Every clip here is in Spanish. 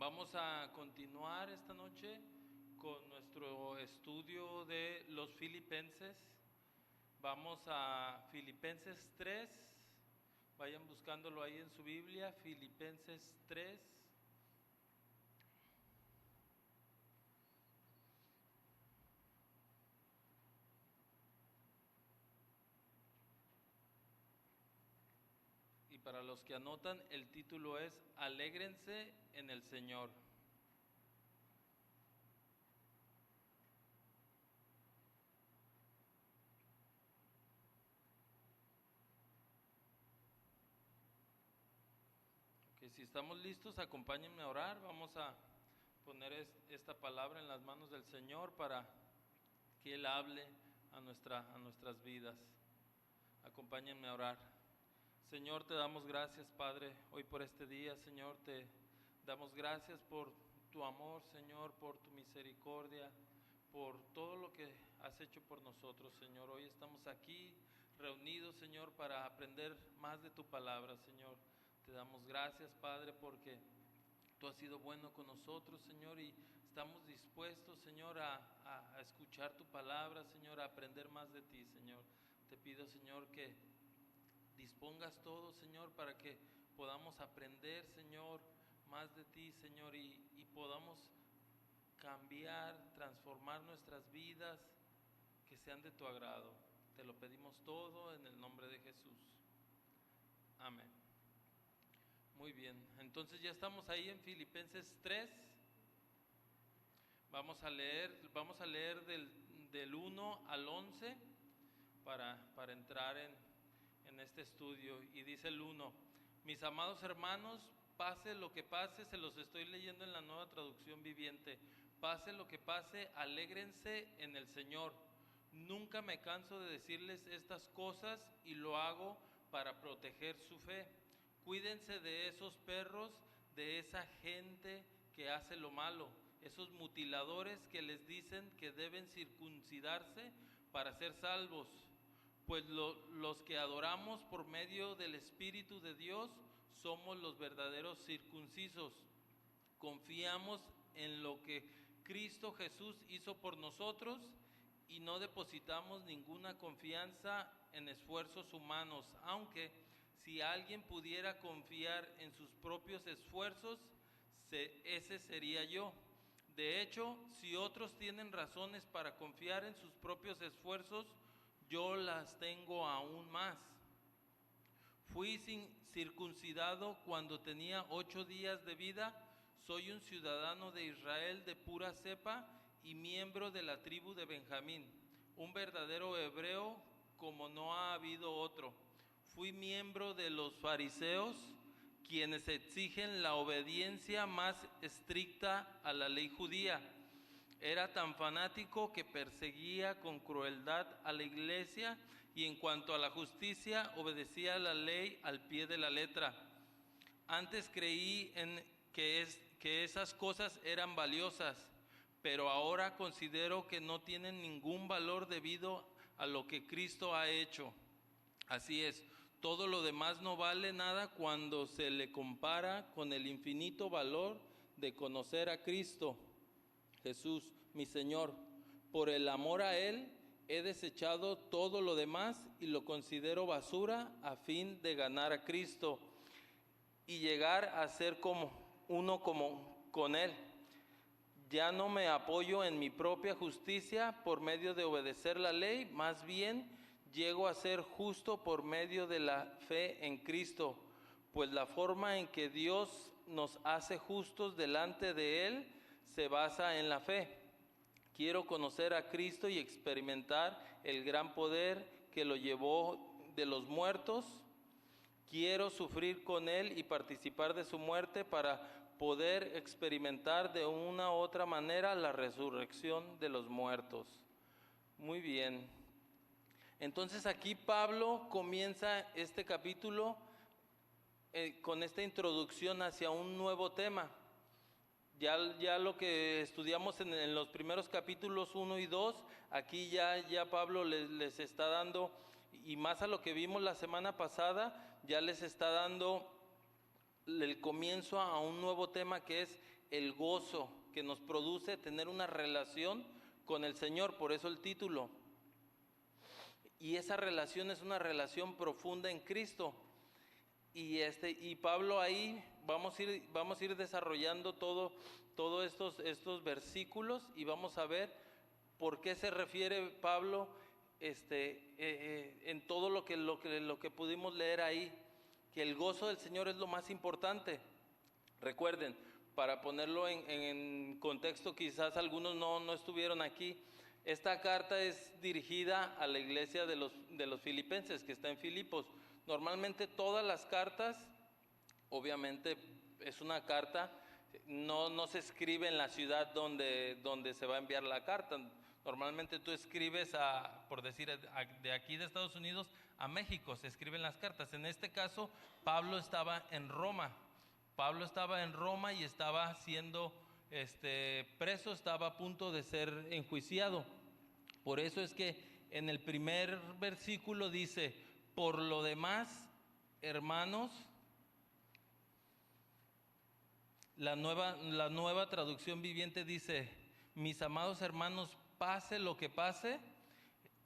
Vamos a continuar esta noche con nuestro estudio de los Filipenses. Vamos a Filipenses 3. Vayan buscándolo ahí en su Biblia, Filipenses 3. Y para los que anotan, el título es Alégrense en el Señor. Que si estamos listos, acompáñenme a orar. Vamos a poner esta palabra en las manos del Señor para que Él hable a nuestras vidas. Acompáñenme a orar. Señor, te damos gracias, Padre, hoy por este día. Señor, te damos gracias por tu amor, Señor, por tu misericordia, por todo lo que has hecho por nosotros, Señor. Hoy estamos aquí reunidos, Señor, para aprender más de tu palabra, Señor. Te damos gracias, Padre, porque tú has sido bueno con nosotros, Señor, y estamos dispuestos, Señor, a escuchar tu palabra, Señor, a aprender más de ti, Señor. Te pido, Señor, que dispongas todo, Señor, para que podamos aprender, Señor, más de ti, Señor, y podamos cambiar, transformar nuestras vidas, que sean de tu agrado. Te lo pedimos todo en el nombre de Jesús. Amén. Muy bien, entonces ya estamos ahí en Filipenses 3. Vamos a leer del 1 al 11 para entrar en este estudio. Y dice el 1: mis amados hermanos, pase lo que pase, se los estoy leyendo en la Nueva Traducción Viviente. Pase lo que pase, alégrense en el Señor. Nunca me canso de decirles estas cosas y lo hago para proteger su fe. Cuídense de esos perros, de esa gente que hace lo malo, esos mutiladores que les dicen que deben circuncidarse para ser salvos. Pues los que adoramos por medio del Espíritu de Dios somos los verdaderos circuncisos. Confiamos en lo que Cristo Jesús hizo por nosotros y no depositamos ninguna confianza en esfuerzos humanos, aunque si alguien pudiera confiar en sus propios esfuerzos, ese sería yo. De hecho, si otros tienen razones para confiar en sus propios esfuerzos, yo las tengo aún más. Fui circuncidado cuando tenía 8 días de vida, soy un ciudadano de Israel de pura cepa y miembro de la tribu de Benjamín, un verdadero hebreo como no ha habido otro. Fui miembro de los fariseos, quienes exigen la obediencia más estricta a la ley judía. Era tan fanático que perseguía con crueldad a la iglesia y en cuanto a la justicia obedecía la ley al pie de la letra. Antes creí que esas cosas eran valiosas, pero ahora considero que no tienen ningún valor debido a lo que Cristo ha hecho. Así es, todo lo demás no vale nada cuando se le compara con el infinito valor de conocer a Cristo Jesús, mi Señor. Por el amor a Él he desechado todo lo demás y lo considero basura a fin de ganar a Cristo y llegar a ser como con Él. Ya no me apoyo en mi propia justicia por medio de obedecer la ley, más bien llego a ser justo por medio de la fe en Cristo, pues la forma en que Dios nos hace justos delante de Él se basa en la fe. Quiero conocer a Cristo y experimentar el gran poder que lo llevó de los muertos. Quiero sufrir con Él y participar de su muerte para poder experimentar de una u otra manera la resurrección de los muertos. Muy bien. Entonces aquí Pablo comienza este capítulo con esta introducción hacia un nuevo tema. Ya lo que estudiamos en los primeros capítulos 1 y 2, aquí ya Pablo les está dando, y más a lo que vimos la semana pasada, ya les está dando el comienzo a un nuevo tema que es el gozo que nos produce tener una relación con el Señor, por eso el título. Y esa relación es una relación profunda en Cristo. Y Pablo ahí vamos a ir desarrollando todos estos versículos y vamos a ver por qué se refiere Pablo en todo lo que pudimos leer ahí, que el gozo del Señor es lo más importante. Recuerden, para ponerlo en contexto, quizás algunos no estuvieron aquí, esta carta es dirigida a la iglesia de los filipenses, que está en Filipos. Normalmente todas las cartas, obviamente es una carta, no se escribe en la ciudad donde se va a enviar la carta. Normalmente tú escribes por decir, de aquí de Estados Unidos a México se escriben las cartas. En este caso, Pablo estaba en Roma. Pablo estaba en Roma y estaba siendo preso, estaba a punto de ser enjuiciado. Por eso es que en el primer versículo dice: por lo demás, hermanos, la nueva traducción viviente dice: mis amados hermanos, pase lo que pase.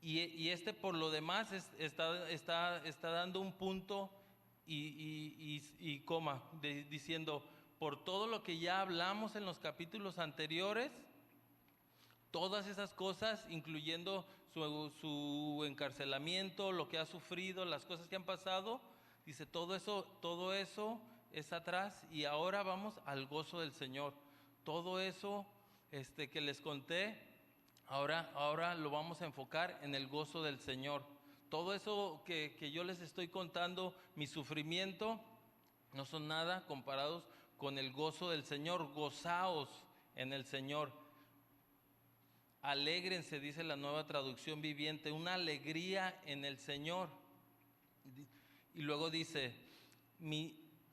Y por lo demás está dando un punto y coma, diciendo: por todo lo que ya hablamos en los capítulos anteriores, todas esas cosas, incluyendo su encarcelamiento, lo que ha sufrido, las cosas que han pasado, dice, todo eso es atrás y ahora vamos al gozo del Señor. Todo eso que les conté, ahora lo vamos a enfocar en el gozo del Señor. Todo eso que yo les estoy contando, mi sufrimiento, no son nada comparados con el gozo del Señor. Gozaos en el Señor. Alégrense, dice la nueva traducción viviente, una alegría en el Señor. Y luego dice: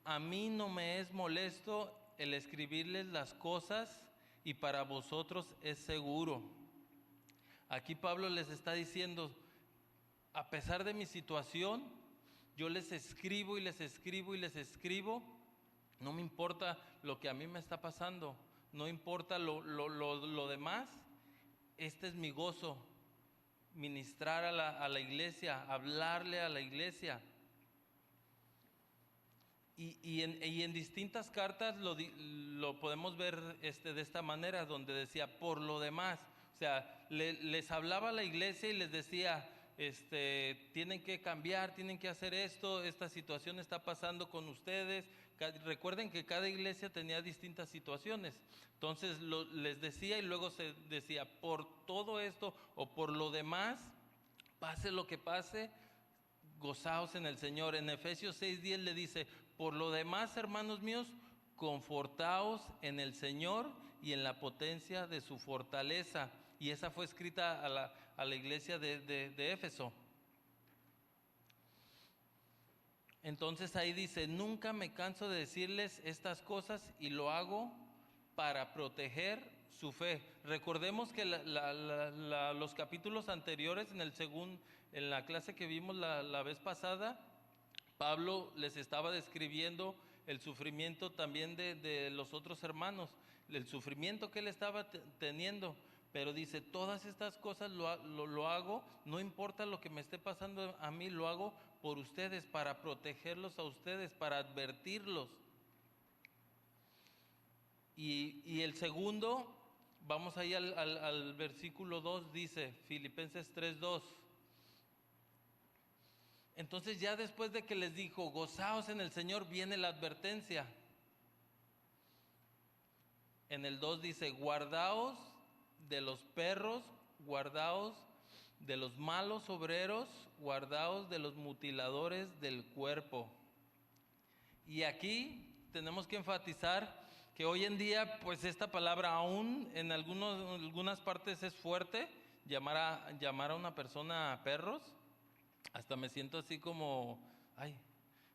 a mí no me es molesto el escribirles las cosas, y para vosotros es seguro. Aquí Pablo les está diciendo: a pesar de mi situación, yo les escribo y les escribo y les escribo. No me importa lo que a mí me está pasando, no importa lo demás. Este es mi gozo, ministrar a la iglesia, hablarle a la iglesia. Y en distintas cartas lo podemos ver de esta manera, donde decía: por lo demás. O sea, les hablaba a la iglesia y les decía: tienen que cambiar, tienen que hacer esto, esta situación está pasando con ustedes. Recuerden que cada iglesia tenía distintas situaciones. Entonces les decía y luego se decía: por todo esto o por lo demás, pase lo que pase, gozaos en el Señor. En Efesios 6:10 le dice: por lo demás, hermanos míos, confortaos en el Señor y en la potencia de su fortaleza. Y esa fue escrita a la iglesia de Éfeso. Entonces ahí dice: nunca me canso de decirles estas cosas y lo hago para proteger su fe. Recordemos que los capítulos anteriores, en la clase que vimos la vez pasada, Pablo les estaba describiendo el sufrimiento también de los otros hermanos, el sufrimiento que él estaba teniendo. Pero dice: todas estas cosas lo hago, no importa lo que me esté pasando a mí, lo hago por ustedes, para protegerlos a ustedes, para advertirlos. Y el segundo, vamos ahí al versículo 2, dice Filipenses 3:2. Entonces ya después de que les dijo: gozaos en el Señor, viene la advertencia. En el 2 dice: guardaos de los perros, guardaos de los malos obreros, guardaos de los mutiladores del cuerpo. Y aquí tenemos que enfatizar que hoy en día, pues esta palabra aún en algunas partes es fuerte, llamar a una persona perros. Hasta me siento así como,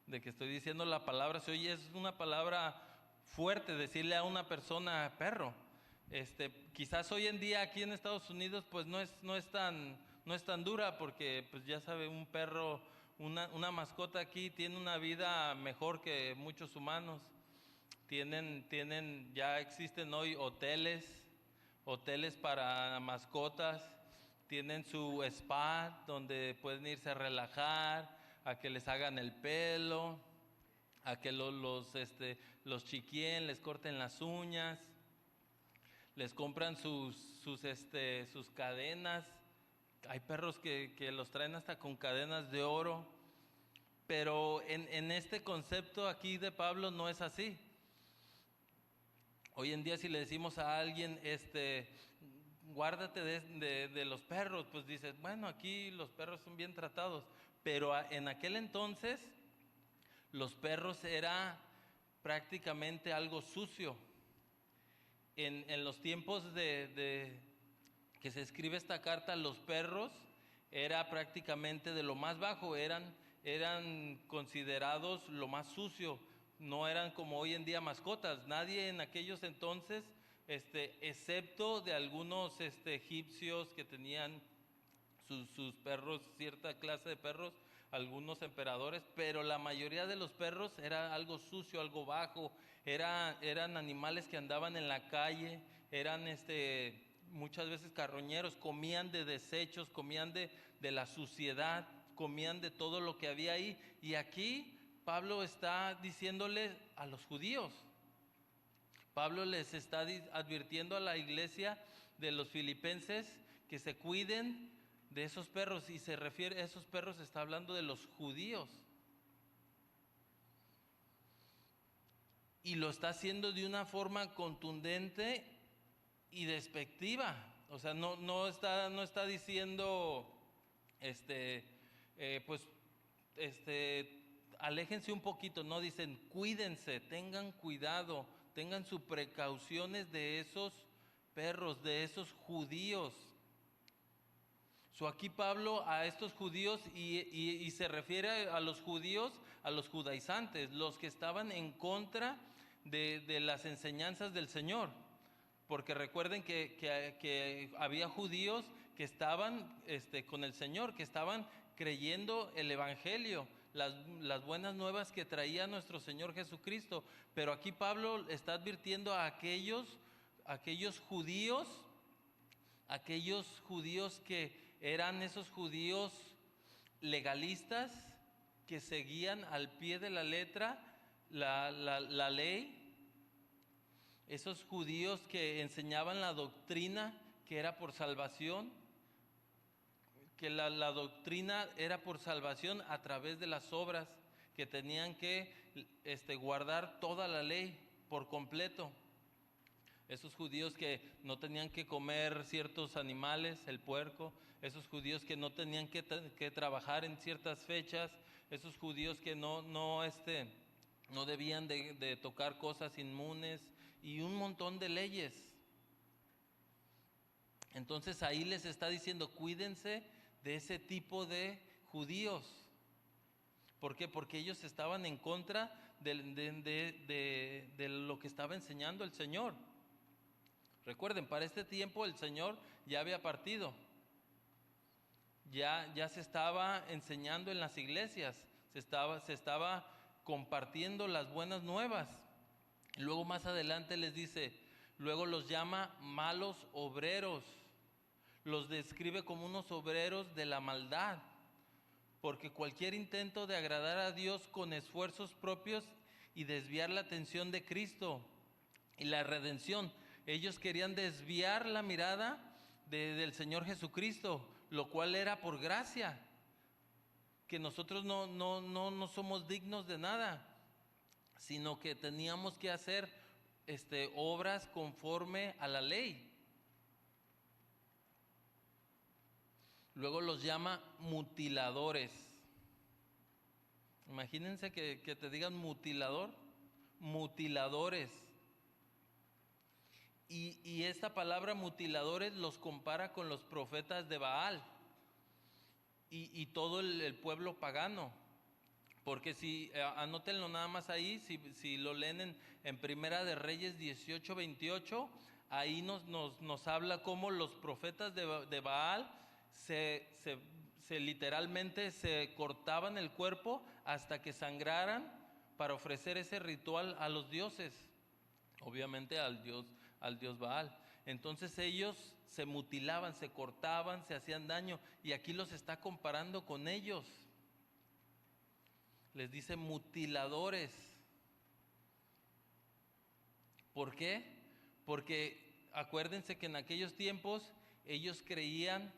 de que estoy diciendo la palabra. Si oye, es una palabra fuerte decirle a una persona perro. Quizás hoy en día aquí en Estados Unidos pues no es tan dura, porque pues ya sabe, un perro, una mascota aquí tiene una vida mejor que muchos humanos. ya existen hoy hoteles para mascotas, tienen su spa donde pueden irse a relajar, a que les hagan el pelo, a que los chiquien, les corten las uñas, les compran sus cadenas. Hay perros que los traen hasta con cadenas de oro, pero en este concepto aquí de Pablo no es así. Hoy en día si le decimos a alguien, guárdate de los perros, pues dices, bueno, aquí los perros son bien tratados, pero en aquel entonces los perros era prácticamente algo sucio. En los tiempos de que se escribe esta carta, los perros era prácticamente de lo más bajo, eran considerados lo más sucio, no eran como hoy en día mascotas. Nadie en aquellos entonces, excepto de algunos egipcios que tenían sus perros, cierta clase de perros, algunos emperadores, pero la mayoría de los perros era algo sucio, algo bajo, eran animales que andaban en la calle, eran muchas veces carroñeros, comían de desechos, comían de la suciedad, comían de todo lo que había ahí. Y aquí Pablo está diciéndole a los judíos, Pablo les está advirtiendo a la iglesia de los filipenses que se cuiden de esos perros, y se refiere a esos perros, está hablando de los judíos. Y lo está haciendo de una forma contundente y despectiva. O sea, no está diciendo, aléjense un poquito, no, dicen cuídense, tengan cuidado, tengan sus precauciones de esos perros, de esos judíos. Aquí Pablo a estos judíos, y se refiere a los judíos, a los judaizantes, los que estaban en contra de las enseñanzas del Señor. Porque recuerden que había judíos que estaban con el Señor, que estaban creyendo el Evangelio, las buenas nuevas que traía nuestro Señor Jesucristo. Pero aquí Pablo está advirtiendo a aquellos judíos que eran esos judíos legalistas, que seguían al pie de la letra la ley, esos judíos que enseñaban la doctrina que era por salvación, que la doctrina era por salvación a través de las obras, que tenían que guardar toda la ley por completo. Esos judíos que no tenían que comer ciertos animales, el puerco, esos judíos que no tenían que trabajar en ciertas fechas, esos judíos que no debían de tocar cosas inmunes, y un montón de leyes. Entonces ahí les está diciendo, cuídense de ese tipo de judíos. ¿Por qué? Porque ellos estaban en contra de lo que estaba enseñando el Señor. Recuerden, para este tiempo el Señor ya había partido. Ya se estaba enseñando en las iglesias, se estaba compartiendo las buenas nuevas. Luego más adelante les dice, luego los llama malos obreros, los describe como unos obreros de la maldad, porque cualquier intento de agradar a Dios con esfuerzos propios y desviar la atención de Cristo y la redención, ellos querían desviar la mirada del Señor Jesucristo, lo cual era por gracia, que nosotros no somos dignos de nada, sino que teníamos que hacer obras conforme a la ley. Luego los llama mutiladores. Imagínense que te digan mutilador, mutiladores. Y esta palabra mutiladores los compara con los profetas de Baal y todo el pueblo pagano. Porque si, anótenlo nada más ahí, si lo leen en Primera de Reyes 18:28, ahí nos habla cómo los profetas de Baal se literalmente se cortaban el cuerpo hasta que sangraran para ofrecer ese ritual a los dioses. obviamente al dios Baal. Entonces ellos se mutilaban, se cortaban, se hacían daño, y aquí los está comparando con ellos. Les dice mutiladores. ¿Por qué? Porque acuérdense que en aquellos tiempos ellos creían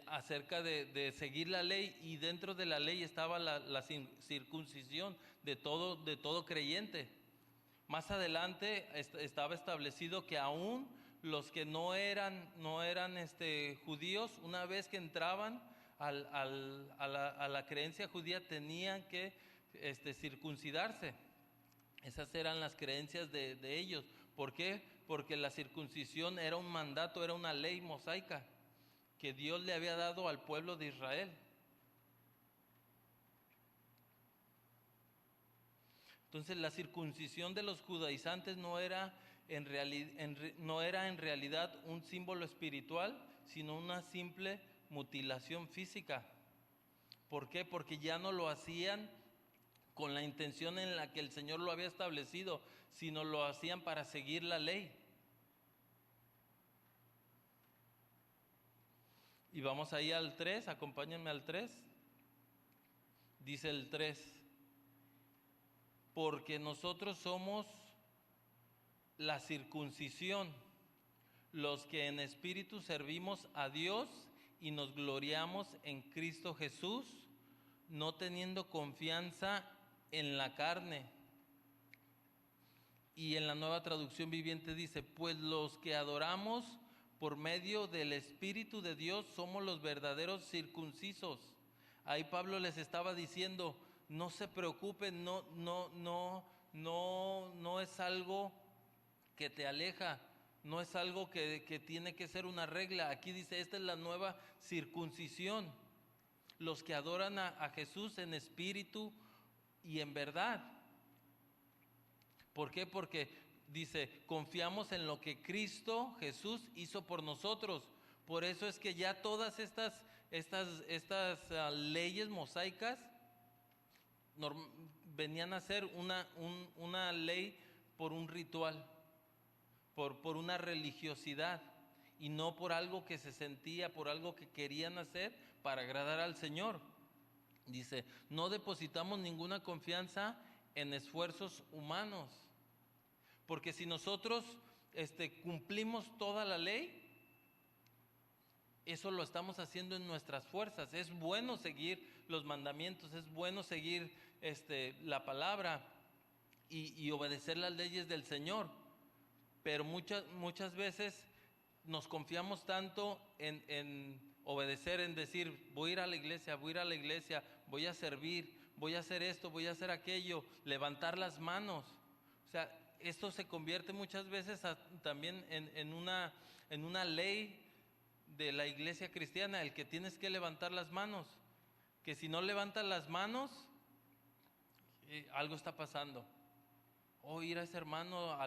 acerca de seguir la ley, y dentro de la ley estaba la circuncisión de todo creyente. Más adelante estaba establecido que aún los que no eran judíos, una vez que entraban a la creencia judía, tenían que circuncidarse. Esas eran las creencias de ellos. ¿Por qué? Porque la circuncisión era un mandato, era una ley mosaica que Dios le había dado al pueblo de Israel. Entonces la circuncisión de los judaizantes no era en realidad un símbolo espiritual, sino una simple mutilación física. ¿Por qué? Porque ya no lo hacían con la intención en la que el Señor lo había establecido, sino lo hacían para seguir la ley. Y vamos ahí al 3, acompáñenme al 3. Dice el 3: porque nosotros somos la circuncisión, los que en espíritu servimos a Dios y nos gloriamos en Cristo Jesús, no teniendo confianza en la carne. Y en la Nueva Traducción Viviente dice: pues los que adoramos por medio del Espíritu de Dios somos los verdaderos circuncisos. Ahí Pablo les estaba diciendo: no se preocupen, no es algo que te aleja, no es algo que tiene que ser una regla. Aquí dice: esta es la nueva circuncisión, los que adoran a Jesús en espíritu y en verdad. ¿Por qué? Porque dice: confiamos en lo que Cristo Jesús hizo por nosotros. Por eso es que ya todas estas leyes mosaicas venían a ser una ley por un ritual, por una religiosidad, y no por algo que se sentía, por algo que querían hacer para agradar al Señor. Dice: no depositamos ninguna confianza en esfuerzos humanos, porque si nosotros cumplimos toda la ley, eso lo estamos haciendo en nuestras fuerzas. Es bueno seguir los mandamientos, es bueno seguir la palabra y obedecer las leyes del Señor, pero muchas veces nos confiamos tanto en obedecer, en decir: voy a ir a la iglesia, voy a servir, voy a hacer esto, voy a hacer aquello, levantar las manos. O sea, esto se convierte muchas veces también en una ley de la iglesia cristiana, el que tienes que levantar las manos, que si no levantas las manos, algo está pasando. Ir a ese hermano,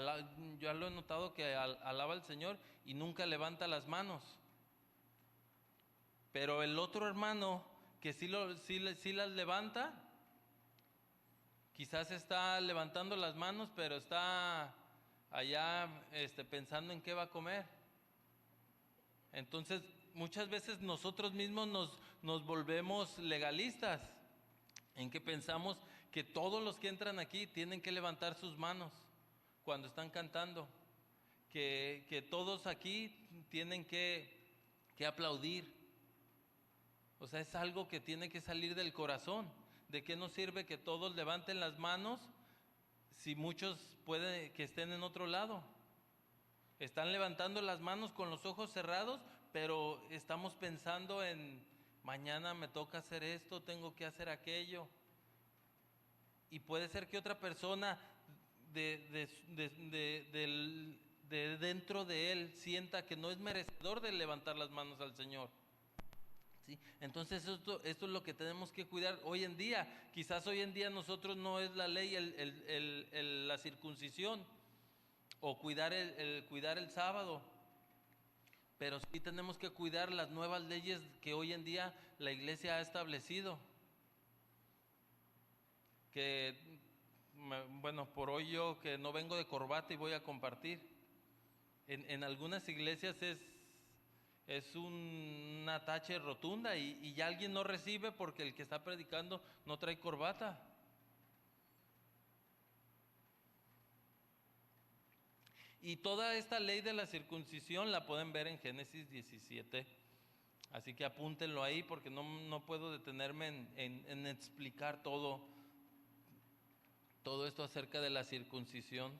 yo lo he notado que alaba al Señor y nunca levanta las manos, pero el otro hermano que sí las levanta, quizás está levantando las manos, pero está allá pensando en qué va a comer. Entonces muchas veces nosotros mismos nos volvemos legalistas, en que pensamos que todos los que entran aquí tienen que levantar sus manos cuando están cantando, que todos aquí tienen que aplaudir. O sea, es algo que tiene que salir del corazón. ¿De qué nos sirve que todos levanten las manos si muchos pueden que estén en otro lado? Están levantando las manos con los ojos cerrados, pero estamos pensando en: mañana me toca hacer esto, tengo que hacer aquello. Y puede ser que otra persona de dentro de él sienta que no es merecedor de levantar las manos al Señor. ¿Sí? Entonces esto es lo que tenemos que cuidar hoy en día. Quizás hoy en día nosotros no es la ley la circuncisión o cuidar el sábado, pero sí tenemos que cuidar las nuevas leyes que hoy en día la iglesia ha establecido, que bueno, por hoy yo que no vengo de corbata y voy a compartir. En algunas iglesias es una tache rotunda y ya alguien no recibe porque el que está predicando no trae corbata. Y toda esta ley de la circuncisión la pueden ver en Génesis 17. Así que apúntenlo ahí porque no puedo detenerme en explicar todo esto acerca de la circuncisión.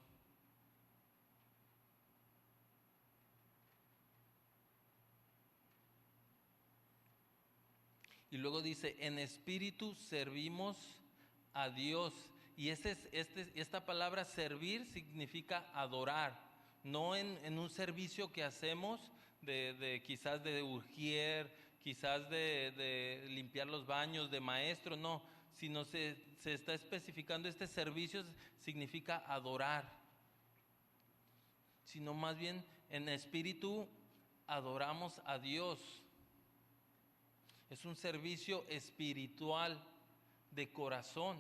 Y luego dice, en espíritu servimos a Dios. Y esta palabra servir significa adorar, no en un servicio que hacemos de quizás de urgier, quizás de limpiar los baños, de maestro, no, sino se está especificando este servicio significa adorar, sino más bien en espíritu adoramos a Dios. Es un servicio espiritual de corazón.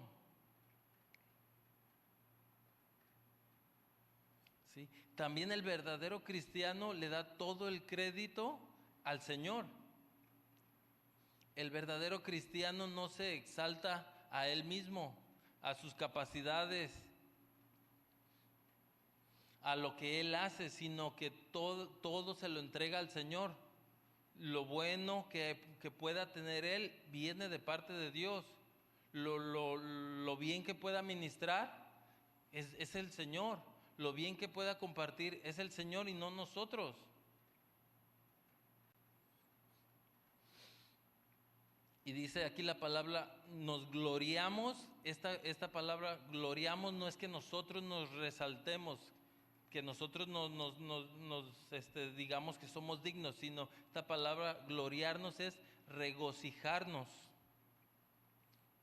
¿Sí? También el verdadero cristiano le da todo el crédito al Señor. El verdadero cristiano no se exalta a él mismo, a sus capacidades, a lo que él hace, sino que todo se lo entrega al Señor. Lo bueno que pueda tener él viene de parte de Dios. Lo bien que pueda ministrar es el Señor. Lo bien que pueda compartir es el Señor y no nosotros. Y dice aquí la palabra, nos gloriamos. Esta palabra gloriamos no es que nosotros nos resaltemos, que nosotros digamos que somos dignos, sino esta palabra gloriarnos es regocijarnos.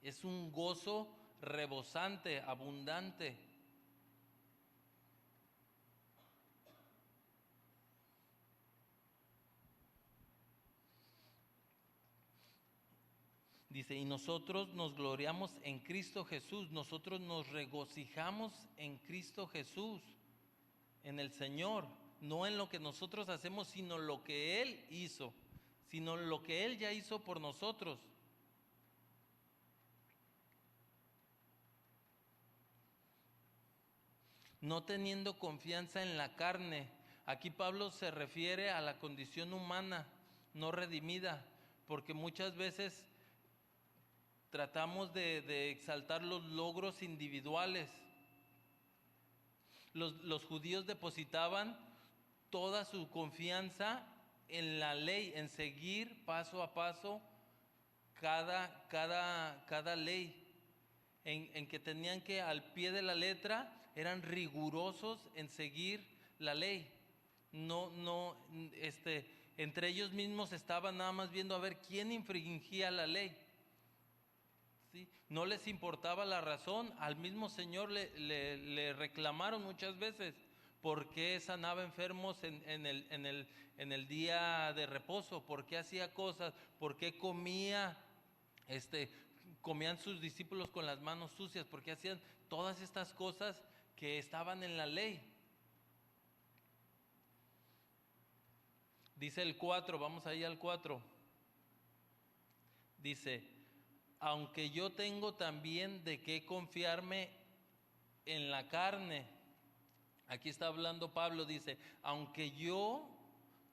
Es un gozo rebosante, abundante. Dice, y nosotros nos gloriamos en Cristo Jesús, nosotros nos regocijamos en Cristo Jesús, en el Señor, no en lo que nosotros hacemos, sino lo que Él hizo, sino lo que Él ya hizo por nosotros. No teniendo confianza en la carne. Aquí Pablo se refiere a la condición humana, no redimida, porque muchas veces tratamos de exaltar los logros individuales. Los judíos depositaban toda su confianza en la ley, en seguir paso a paso cada ley, en que tenían que al pie de la letra, eran rigurosos en seguir la ley. Entre ellos mismos estaban nada más viendo a ver quién infringía la ley. ¿Sí? No les importaba la razón, al mismo Señor le reclamaron muchas veces por qué sanaba enfermos en el día de reposo, por qué hacía cosas, por qué comían sus discípulos con las manos sucias, por qué hacían todas estas cosas que estaban en la ley. Dice el 4, vamos ahí al 4. Dice, aunque yo tengo también de qué confiarme en la carne. Aquí está hablando Pablo, dice, aunque yo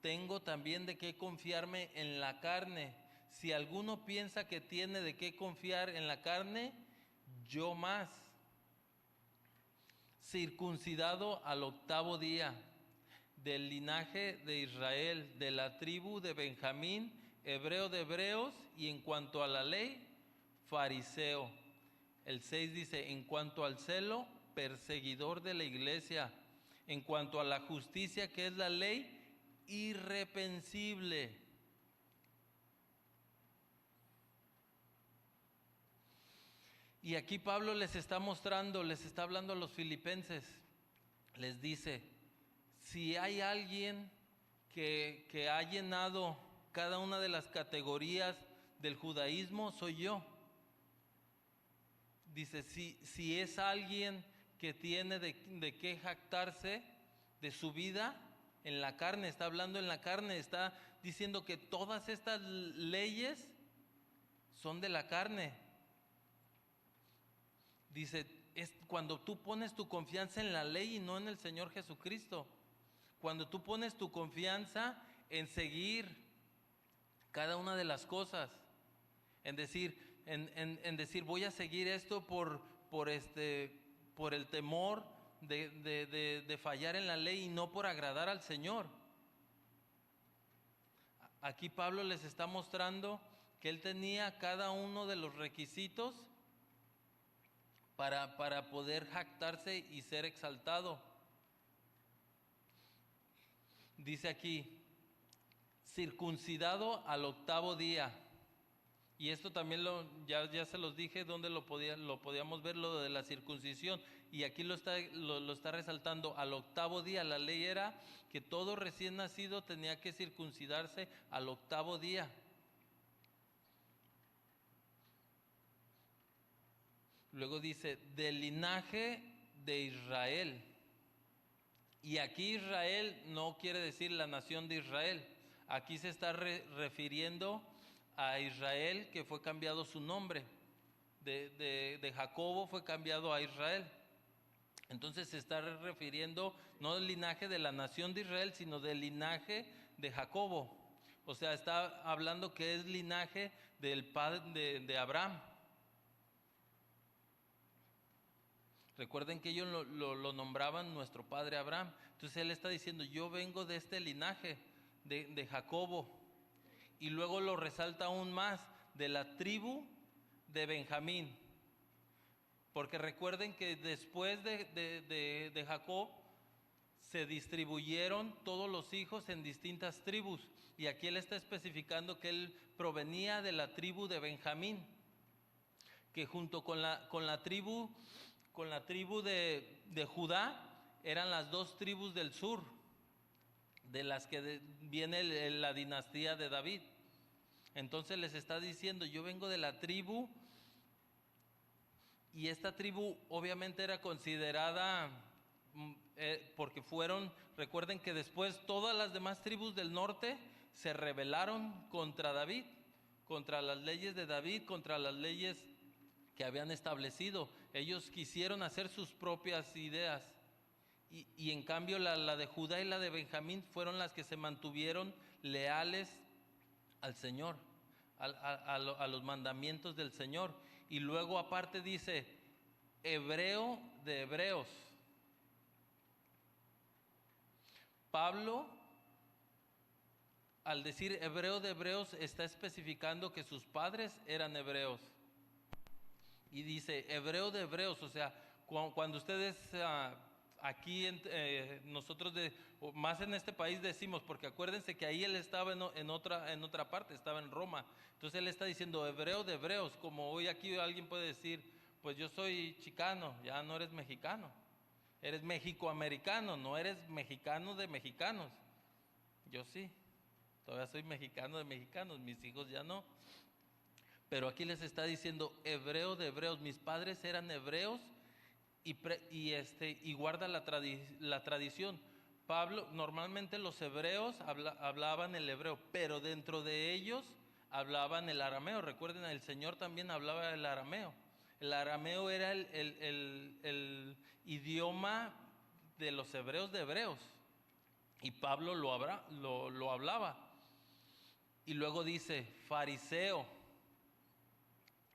tengo también de qué confiarme en la carne. Si alguno piensa que tiene de qué confiar en la carne, yo más. Circuncidado al 8º día, del linaje de Israel, de la tribu de Benjamín, hebreo de hebreos, y en cuanto a la ley, fariseo. El 6 dice, en cuanto al celo, perseguidor de la iglesia. En cuanto a la justicia, que es la ley, irreprensible. Y aquí Pablo les está mostrando, les está hablando a los filipenses, les dice, si hay alguien que ha llenado cada una de las categorías del judaísmo, soy yo. Dice, si es alguien que tiene de qué jactarse de su vida en la carne, está hablando en la carne, está diciendo que todas estas leyes son de la carne. Dice, es cuando tú pones tu confianza en la ley y no en el Señor Jesucristo. Cuando tú pones tu confianza en seguir cada una de las cosas, en decir, voy a seguir esto por el temor de fallar en la ley y no por agradar al Señor. Aquí Pablo les está mostrando que él tenía cada uno de los requisitos para poder jactarse y ser exaltado. Dice aquí, circuncidado al 8º día. Y esto también ya se los dije donde lo podíamos ver, lo de la circuncisión. Y aquí lo está resaltando, al 8º día. La ley era que todo recién nacido tenía que circuncidarse al 8º día. Luego dice, del linaje de Israel. Y aquí Israel no quiere decir la nación de Israel. Aquí se está refiriendo a Israel, que fue cambiado su nombre. De Jacobo fue cambiado a Israel. Entonces se está refiriendo no del linaje de la nación de Israel, sino del linaje de Jacobo. O sea, está hablando que es linaje del padre de Abraham. Recuerden que ellos lo nombraban nuestro padre Abraham. Entonces él está diciendo, yo vengo de este linaje de Jacobo. Y luego lo resalta aún más, de la tribu de Benjamín. Porque recuerden que después de Jacob se distribuyeron todos los hijos en distintas tribus. Y aquí él está especificando que él provenía de la tribu de Benjamín, que junto con la tribu de Judá eran las 2 tribus del sur, de las que viene la dinastía de David. Entonces les está diciendo, yo vengo de la tribu, y esta tribu obviamente era considerada, porque recuerden que después todas las demás tribus del norte se rebelaron contra David, contra las leyes de David, contra las leyes que habían establecido. Ellos quisieron hacer sus propias ideas. Y en cambio la de Judá y la de Benjamín fueron las que se mantuvieron leales al Señor, a los mandamientos del Señor. Y luego aparte dice, hebreo de hebreos. Pablo, al decir hebreo de hebreos, está especificando que sus padres eran hebreos. Y dice, hebreo de hebreos, o sea, cuando ustedes aquí, nosotros más en este país decimos, porque acuérdense que ahí él estaba en otra parte, estaba en Roma. Entonces él está diciendo, hebreo de hebreos, como hoy aquí alguien puede decir, pues yo soy chicano, ya no eres mexicano. Eres mexicoamericano, no eres mexicano de mexicanos. Yo sí, todavía soy mexicano de mexicanos, mis hijos ya no. Pero aquí les está diciendo hebreo de hebreos. Mis padres eran hebreos y guarda la tradición. Pablo, normalmente los hebreos hablaban el hebreo, pero dentro de ellos hablaban el arameo. Recuerden, el Señor también hablaba el arameo. El arameo era el idioma de los hebreos de hebreos. Y Pablo lo hablaba. Y luego dice, fariseo.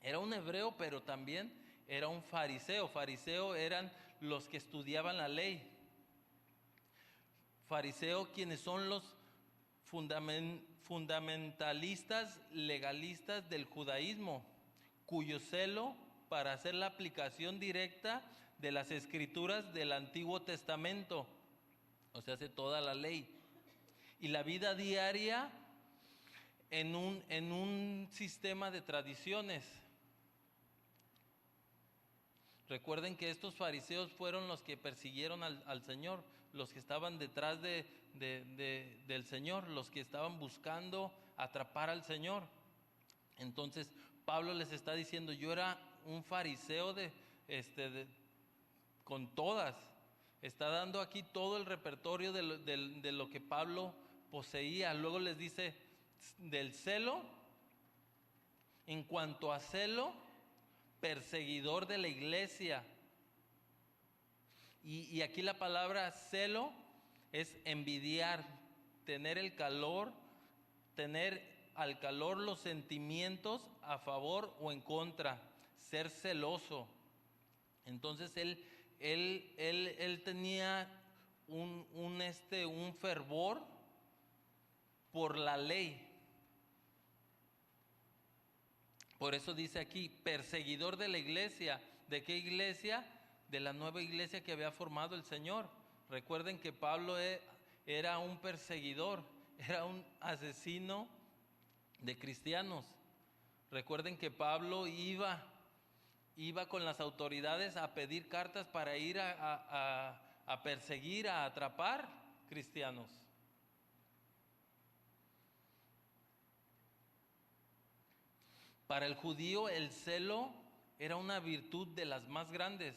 Era un hebreo, pero también era un fariseo. Fariseo eran los que estudiaban la ley. Fariseo, quienes son los fundamentalistas legalistas del judaísmo, cuyo celo para hacer la aplicación directa de las escrituras del Antiguo Testamento, o sea, hace toda la ley, y la vida diaria en un sistema de tradiciones. Recuerden que estos fariseos fueron los que persiguieron al Señor, los que estaban detrás del Señor, los que estaban buscando atrapar al Señor. Entonces Pablo les está diciendo, yo era un fariseo con todas. Está dando aquí todo el repertorio de lo que Pablo poseía. Luego les dice del celo, en cuanto a celo, perseguidor de la iglesia. Y aquí la palabra celo es envidiar, tener el calor, tener al calor los sentimientos a favor o en contra, ser celoso. Entonces él tenía un fervor por la ley. Por eso dice aquí, perseguidor de la iglesia. ¿De qué iglesia? De la nueva iglesia que había formado el Señor. Recuerden que Pablo era un perseguidor, era un asesino de cristianos. Recuerden que Pablo iba con las autoridades a pedir cartas para ir a perseguir, a atrapar cristianos. Para el judío el celo era una virtud de las más grandes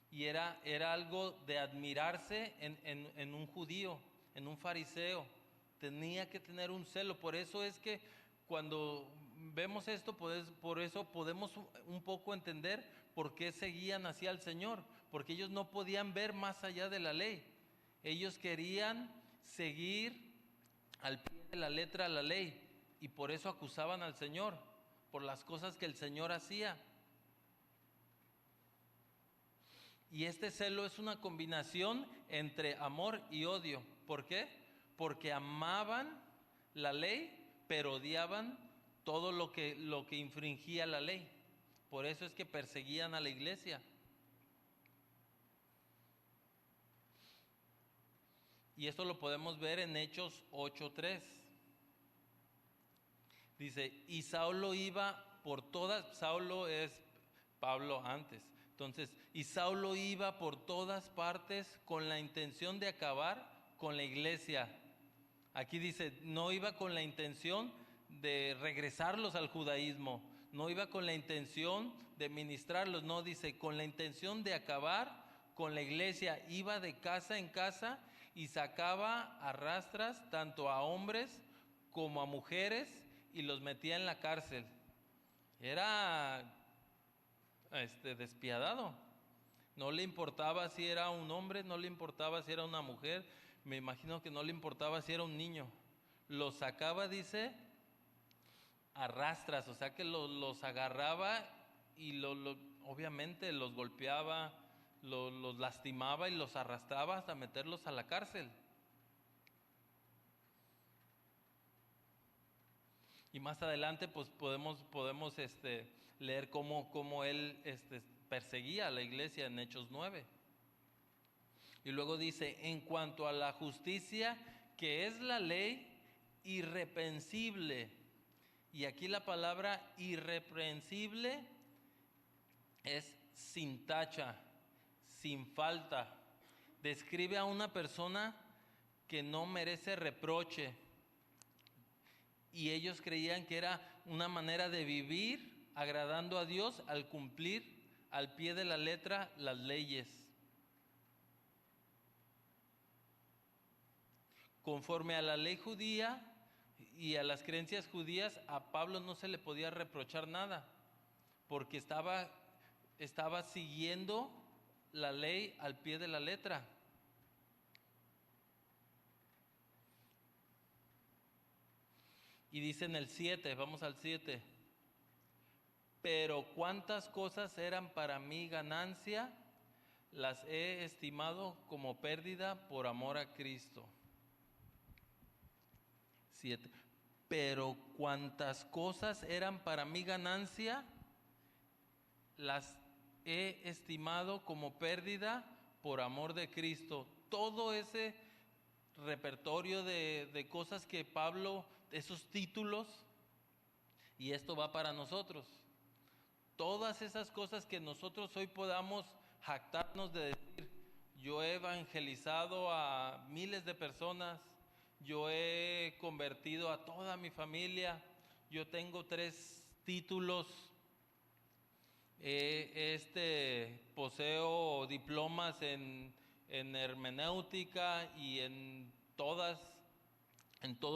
y era algo de admirarse en un judío, en un fariseo. Tenía que tener un celo. Por eso es que cuando vemos esto, por eso podemos un poco entender por qué seguían así al Señor, porque ellos no podían ver más allá de la ley. Ellos querían seguir al pie de la letra la ley y por eso acusaban al Señor, por las cosas que el Señor hacía. Y este celo es una combinación entre amor y odio. ¿Por qué? Porque amaban la ley, pero odiaban todo lo que infringía la ley. Por eso es que perseguían a la iglesia. Y esto lo podemos ver en Hechos 8:3. Dice, y Saulo iba por todas, Saulo es Pablo antes. Entonces, y Saulo iba por todas partes con la intención de acabar con la iglesia. Aquí dice, no iba con la intención de regresarlos al judaísmo, no iba con la intención de ministrarlos, no, dice, con la intención de acabar con la iglesia. Iba de casa en casa y sacaba a rastras tanto a hombres como a mujeres y los metía en la cárcel. Era despiadado. No le importaba si era un hombre, no le importaba si era una mujer, me imagino que no le importaba si era un niño. Los sacaba, dice, a rastras, o sea que los agarraba y obviamente los golpeaba, los lastimaba y los arrastraba hasta meterlos a la cárcel. Y más adelante pues podemos leer cómo él perseguía a la iglesia en Hechos 9. Y luego dice, en cuanto a la justicia, que es la ley irreprensible. Y aquí la palabra irreprensible es sin tacha, sin falta. Describe a una persona que no merece reproche. Y ellos creían que era una manera de vivir agradando a Dios al cumplir al pie de la letra las leyes. Conforme a la ley judía y a las creencias judías, a Pablo no se le podía reprochar nada, porque estaba siguiendo la ley al pie de la letra. Y dice en el 7, vamos al 7. Pero cuántas cosas eran para mí ganancia, las he estimado como pérdida por amor a Cristo. 7. Pero cuántas cosas eran para mí ganancia, las he estimado como pérdida por amor de Cristo. Todo ese repertorio de cosas que Pablo, esos títulos, y esto va para nosotros. Todas esas cosas que nosotros hoy podamos jactarnos de decir, yo he evangelizado a miles de personas, yo he convertido a toda mi familia, yo tengo 3 títulos. poseo diplomas en hermenéutica y en todos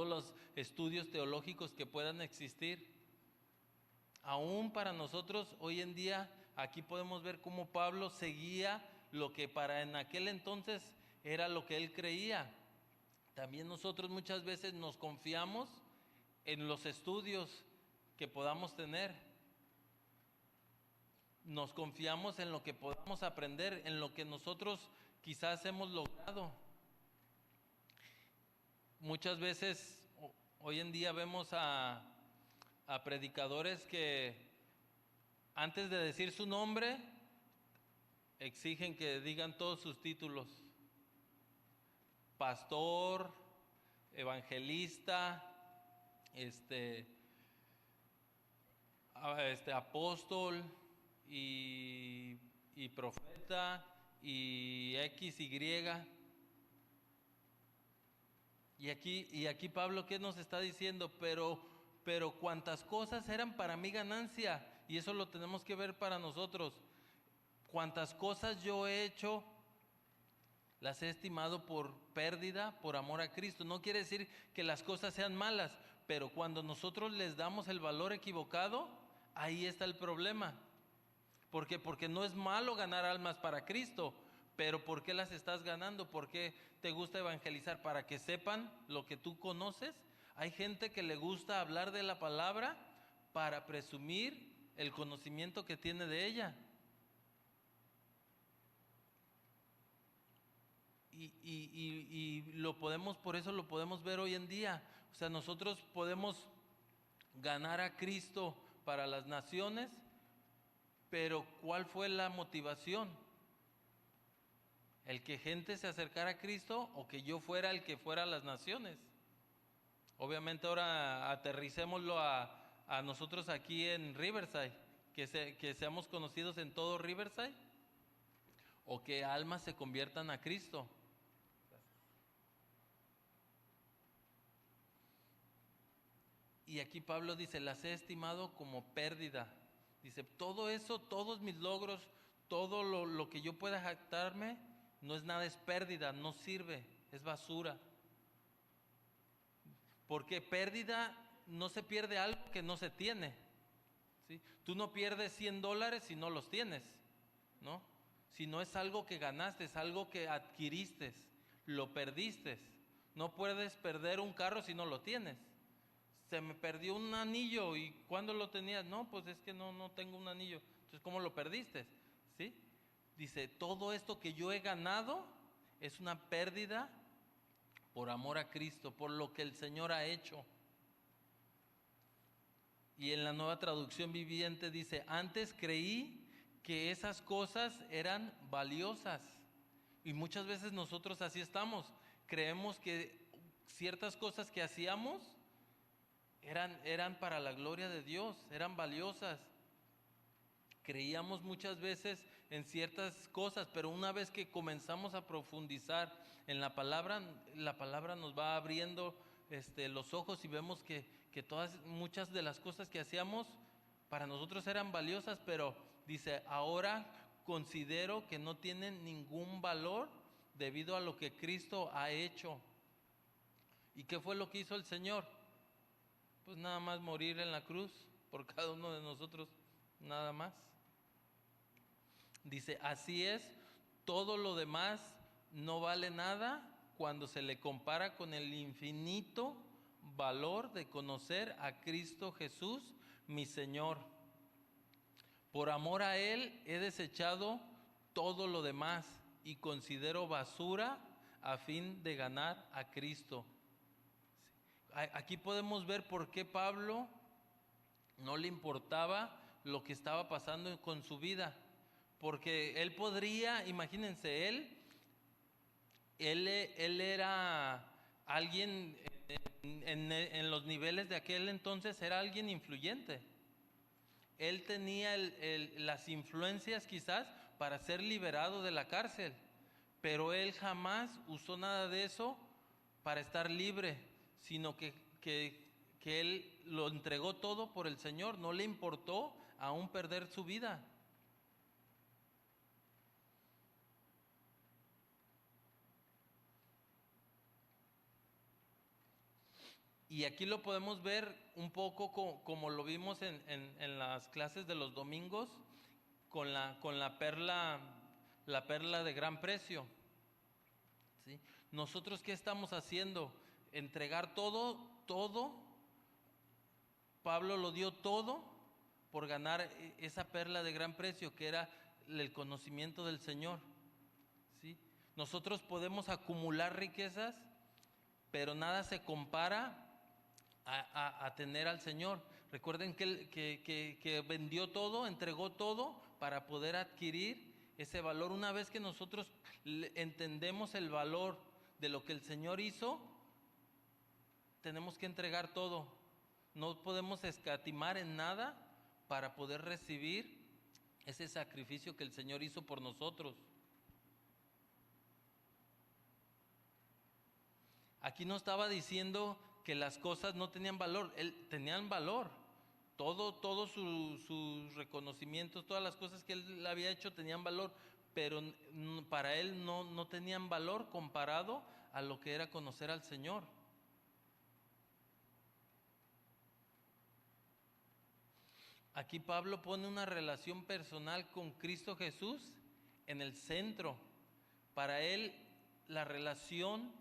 los estudios teológicos que puedan existir. Aún para nosotros hoy en día, aquí podemos ver cómo Pablo seguía lo que para en aquel entonces era lo que él creía. También nosotros muchas veces nos confiamos en los estudios que podamos tener. Nos confiamos en lo que podamos aprender, en lo que nosotros quizás hemos logrado. Muchas veces hoy en día vemos a predicadores que antes de decir su nombre exigen que digan todos sus títulos: pastor, evangelista, apóstol y profeta y X, Y. Y aquí Pablo, ¿qué nos está diciendo? Pero cuántas cosas eran para mi ganancia, y eso lo tenemos que ver para nosotros. Cuántas cosas yo he hecho, las he estimado por pérdida, por amor a Cristo. No quiere decir que las cosas sean malas, pero cuando nosotros les damos el valor equivocado, ahí está el problema. ¿Por qué? Porque no es malo ganar almas para Cristo, pero ¿por qué las estás ganando? ¿Por qué te gusta evangelizar? ¿Para que sepan lo que tú conoces? Hay gente que le gusta hablar de la palabra para presumir el conocimiento que tiene de ella. Y por eso lo podemos ver hoy en día. O sea, nosotros podemos ganar a Cristo para las naciones, pero ¿cuál fue la motivación? ¿El que gente se acercara a Cristo o que yo fuera el que fuera a las naciones? Obviamente ahora aterricémoslo a nosotros aquí en Riverside, que seamos conocidos en todo Riverside, o que almas se conviertan a Cristo. Y aquí Pablo dice, las he estimado como pérdida. Dice, todo eso, todos mis logros, todo lo que yo pueda jactarme, no es nada, es pérdida, no sirve, es basura. Porque pérdida, no se pierde algo que no se tiene, ¿sí? Tú no pierdes $100 si no los tienes, ¿no? Si no es algo que ganaste, es algo que adquiriste, lo perdiste. No puedes perder un carro si no lo tienes. Se me perdió un anillo, ¿y cuándo lo tenías? No, pues es que no tengo un anillo. Entonces, ¿cómo lo perdiste? ¿Sí? Dice, todo esto que yo he ganado es una pérdida por amor a Cristo, por lo que el Señor ha hecho. Y en la Nueva Traducción Viviente dice, antes creí que esas cosas eran valiosas. Y muchas veces nosotros así estamos. Creemos que ciertas cosas que hacíamos eran para la gloria de Dios, eran valiosas. Creíamos muchas veces en ciertas cosas, pero una vez que comenzamos a profundizar en la palabra nos va abriendo los ojos y vemos que muchas de las cosas que hacíamos para nosotros eran valiosas, pero dice, ahora considero que no tienen ningún valor debido a lo que Cristo ha hecho. ¿Y qué fue lo que hizo el Señor? Pues nada más morir en la cruz por cada uno de nosotros, nada más. Dice, así es, todo lo demás no vale nada cuando se le compara con el infinito valor de conocer a Cristo Jesús, mi Señor. Por amor a Él he desechado todo lo demás y considero basura a fin de ganar a Cristo. Aquí podemos ver por qué Pablo no le importaba lo que estaba pasando con su vida. Porque él podría, imagínense, él era alguien en los niveles de aquel entonces, era alguien influyente. Él tenía las influencias quizás para ser liberado de la cárcel, pero él jamás usó nada de eso para estar libre, sino que él lo entregó todo por el Señor, no le importó aún perder su vida. Y aquí lo podemos ver un poco como lo vimos en las clases de los domingos con la perla de gran precio. ¿Sí? Nosotros, ¿qué estamos haciendo? Entregar todo. Pablo lo dio todo por ganar esa perla de gran precio que era el conocimiento del Señor. ¿Sí? Nosotros podemos acumular riquezas, pero nada se compara a tener al Señor. Recuerden que vendió todo, entregó todo para poder adquirir ese valor. Una vez que nosotros entendemos el valor de lo que el Señor hizo, tenemos que entregar todo. No podemos escatimar en nada para poder recibir ese sacrificio que el Señor hizo por nosotros. Aquí no estaba diciendo que las cosas no tenían valor, tenían valor. Todos sus reconocimientos, todas las cosas que él había hecho tenían valor, pero para él no tenían valor comparado a lo que era conocer al Señor. Aquí Pablo pone una relación personal con Cristo Jesús en el centro. Para él, la relación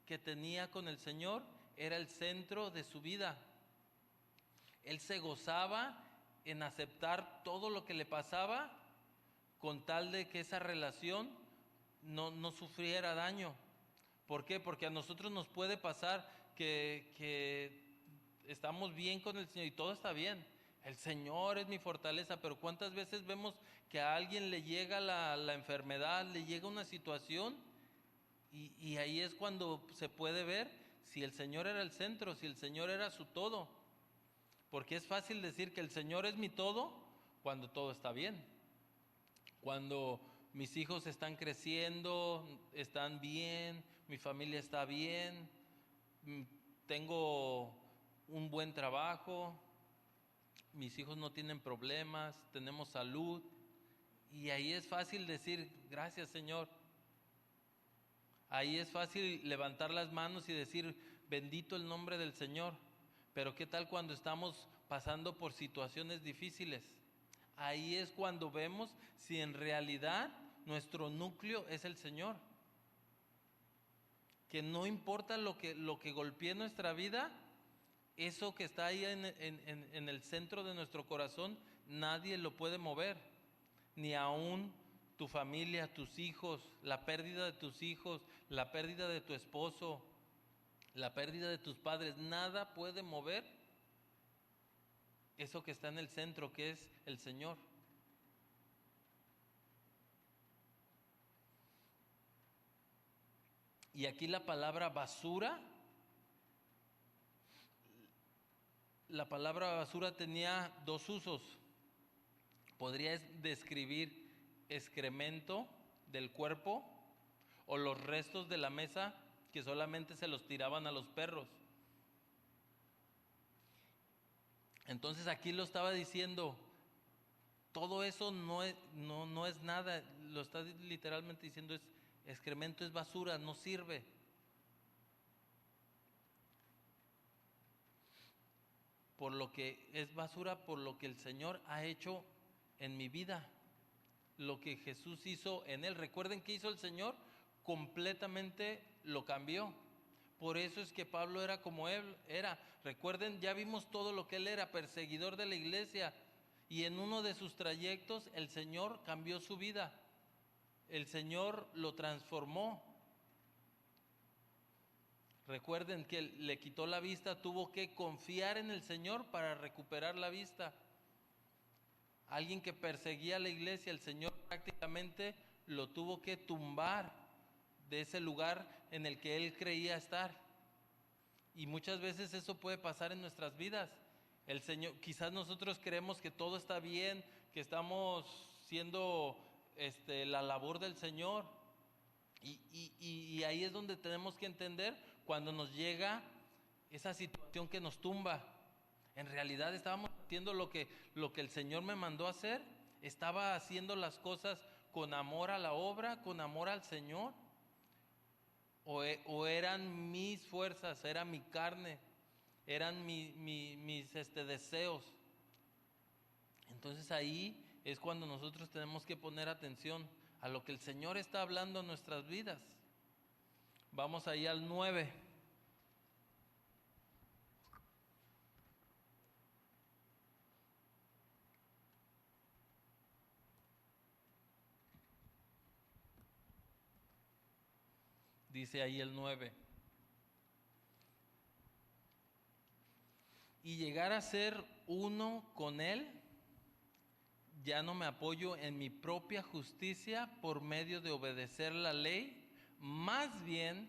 que tenía con el Señor era el centro de su vida. Él se gozaba en aceptar todo lo que le pasaba con tal de que esa relación no sufriera daño. ¿Por qué? Porque a nosotros nos puede pasar que estamos bien con el Señor y todo está bien. El Señor es mi fortaleza, pero ¿cuántas veces vemos que a alguien le llega la enfermedad, le llega una situación y ahí es cuando se puede ver si el Señor era el centro, si el Señor era su todo? Porque es fácil decir que el Señor es mi todo cuando todo está bien. Cuando mis hijos están creciendo, están bien, mi familia está bien, tengo un buen trabajo, mis hijos no tienen problemas, tenemos salud. Y ahí es fácil decir, gracias Señor. Ahí es fácil levantar las manos y decir, bendito el nombre del Señor. Pero ¿qué tal cuando estamos pasando por situaciones difíciles? Ahí es cuando vemos si en realidad nuestro núcleo es el Señor. Que no importa lo que golpee nuestra vida, eso que está ahí en el centro de nuestro corazón, nadie lo puede mover. Ni aún tu familia, tus hijos, la pérdida de tus hijos, la pérdida de tu esposo, la pérdida de tus padres, nada puede mover eso que está en el centro, que es el Señor. Y aquí la palabra basura tenía dos usos. Podría describir excremento del cuerpo o los restos de la mesa que solamente se los tiraban a los perros. Entonces aquí lo estaba diciendo, todo eso no es nada, lo está literalmente diciendo, es excremento, es basura, no sirve. Por lo que es basura, por lo que el Señor ha hecho en mi vida, lo que Jesús hizo en él. Recuerden que hizo el Señor, completamente lo cambió. Por eso es que Pablo era como él era. Recuerden, ya vimos todo lo que él era, perseguidor de la iglesia. Y en uno de sus trayectos el Señor cambió su vida. El Señor lo transformó. Recuerden que le quitó la vista, tuvo que confiar en el Señor para recuperar la vista. Alguien que perseguía a la iglesia, el Señor prácticamente lo tuvo que tumbar de ese lugar en el que él creía estar. Y muchas veces eso puede pasar en nuestras vidas. El Señor, quizás nosotros creemos que todo está bien, que estamos siendo la labor del Señor. Y ahí es donde tenemos que entender cuando nos llega esa situación que nos tumba. En realidad estábamos haciendo lo que el Señor me mandó a hacer. Estaba haciendo las cosas con amor a la obra, con amor al Señor. O eran mis fuerzas, era mi carne eran mis deseos. Entonces ahí es cuando nosotros tenemos que poner atención a lo que el Señor está hablando en nuestras vidas. Vamos ahí al 9. Dice ahí el 9. Y llegar a ser uno con Él, ya no me apoyo en mi propia justicia por medio de obedecer la ley, más bien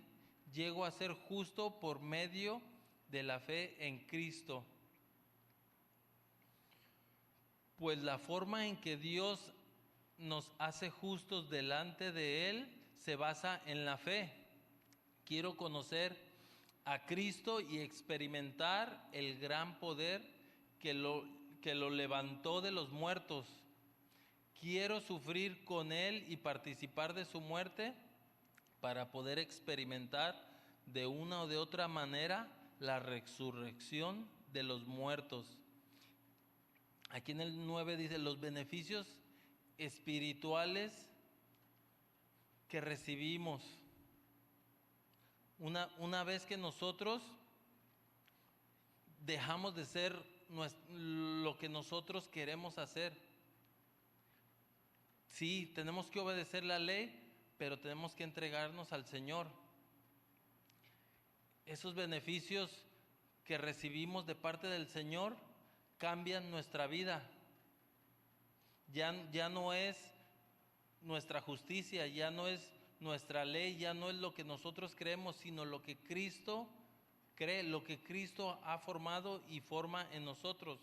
llego a ser justo por medio de la fe en Cristo. Pues la forma en que Dios nos hace justos delante de Él se basa en la fe. Quiero conocer a Cristo y experimentar el gran poder que lo levantó de los muertos. Quiero sufrir con Él y participar de su muerte para poder experimentar de una o de otra manera la resurrección de los muertos. Aquí en el 9 dice, los beneficios espirituales que recibimos. Una vez que nosotros dejamos de ser lo que nosotros queremos hacer. Sí, tenemos que obedecer la ley, pero tenemos que entregarnos al Señor. Esos beneficios que recibimos de parte del Señor cambian nuestra vida. Ya no es nuestra justicia, ya no es nuestra ley, ya no es lo que nosotros creemos, sino lo que Cristo cree, lo que Cristo ha formado y forma en nosotros.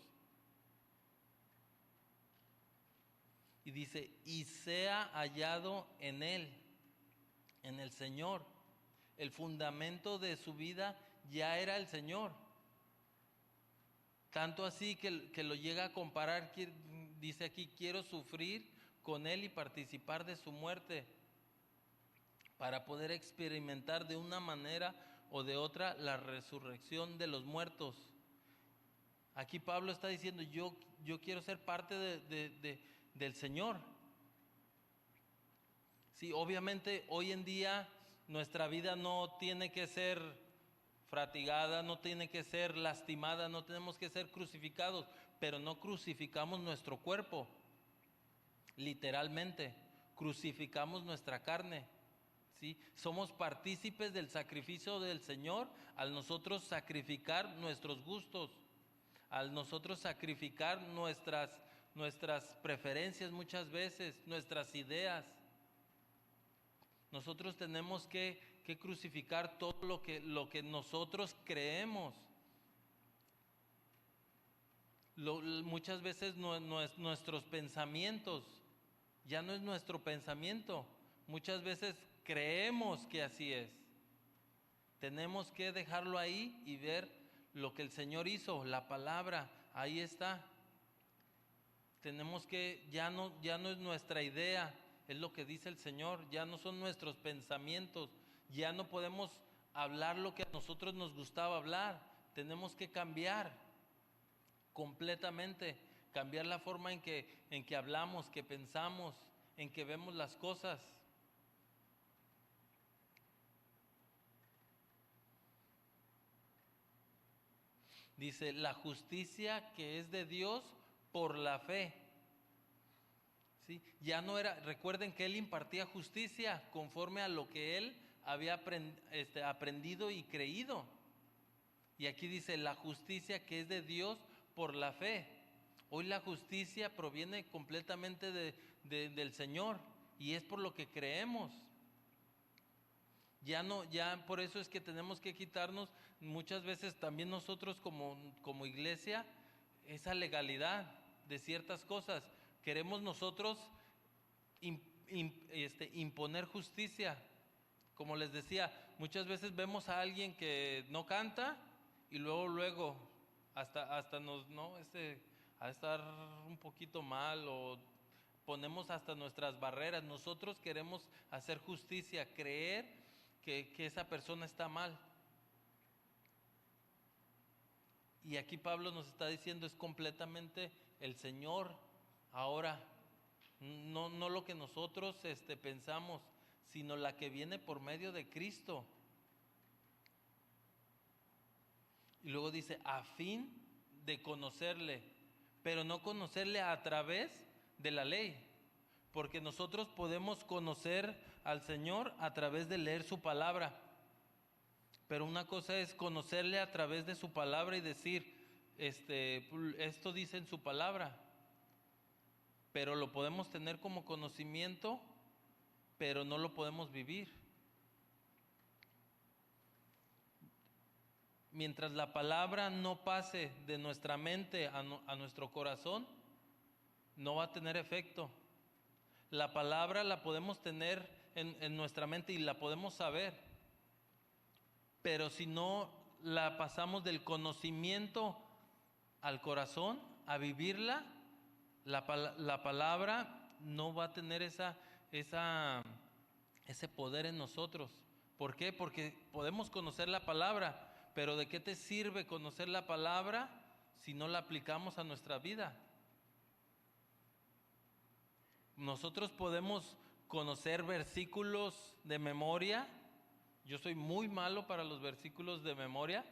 Y dice, y sea hallado en Él, en el Señor. El fundamento de su vida ya era el Señor. Tanto así que lo llega a comparar, dice aquí, quiero sufrir con Él y participar de su muerte, para poder experimentar de una manera o de otra la resurrección de los muertos. Aquí Pablo está diciendo, yo quiero ser parte del Señor. Sí, obviamente hoy en día nuestra vida no tiene que ser fatigada, no tiene que ser lastimada, no tenemos que ser crucificados, pero no crucificamos nuestro cuerpo, literalmente, crucificamos nuestra carne. ¿Sí? Somos partícipes del sacrificio del Señor al nosotros sacrificar nuestros gustos, al nosotros sacrificar nuestras preferencias muchas veces, nuestras ideas. Nosotros tenemos que crucificar todo lo que nosotros creemos. Muchas veces nuestros pensamientos, ya no es nuestro pensamiento, muchas veces creemos que así es. Tenemos que dejarlo ahí y ver lo que el Señor hizo, la palabra, ahí está. Tenemos que, ya no es nuestra idea, es lo que dice el Señor, ya no son nuestros pensamientos, ya no podemos hablar lo que a nosotros nos gustaba hablar, tenemos que cambiar completamente, cambiar la forma en que hablamos, que pensamos, en que vemos las cosas. Dice, la justicia que es de Dios por la fe. ¿Sí? Ya no era, recuerden que Él impartía justicia conforme a lo que Él había aprendido y creído. Y aquí dice, la justicia que es de Dios por la fe. Hoy la justicia proviene completamente del Señor y es por lo que creemos. Ya por eso es que tenemos que quitarnos muchas veces también nosotros como iglesia esa legalidad de ciertas cosas. Queremos nosotros imponer justicia. Como les decía, muchas veces vemos a alguien que no canta y luego hasta nos a estar un poquito mal o ponemos hasta nuestras barreras. Nosotros queremos hacer justicia, creer que esa persona está mal. Y aquí Pablo nos está diciendo es completamente el Señor ahora, no lo que nosotros pensamos, sino la que viene por medio de Cristo. Y luego dice, a fin de conocerle, pero no conocerle a través de la ley, porque nosotros podemos conocer al Señor a través de leer su palabra, pero una cosa es conocerle a través de su palabra y decir, esto dice en su palabra, pero lo podemos tener como conocimiento, pero no lo podemos vivir. Mientras la palabra no pase de nuestra mente a nuestro corazón, no va a tener efecto. La palabra la podemos tener en nuestra mente y la podemos saber, pero si no la pasamos del conocimiento al corazón, a vivirla, la palabra no va a tener ese poder en nosotros. ¿Por qué? Porque podemos conocer la palabra, pero ¿de qué te sirve conocer la palabra si no la aplicamos a nuestra vida? Nosotros podemos conocer versículos de memoria. Yo soy muy malo para los versículos de memoria.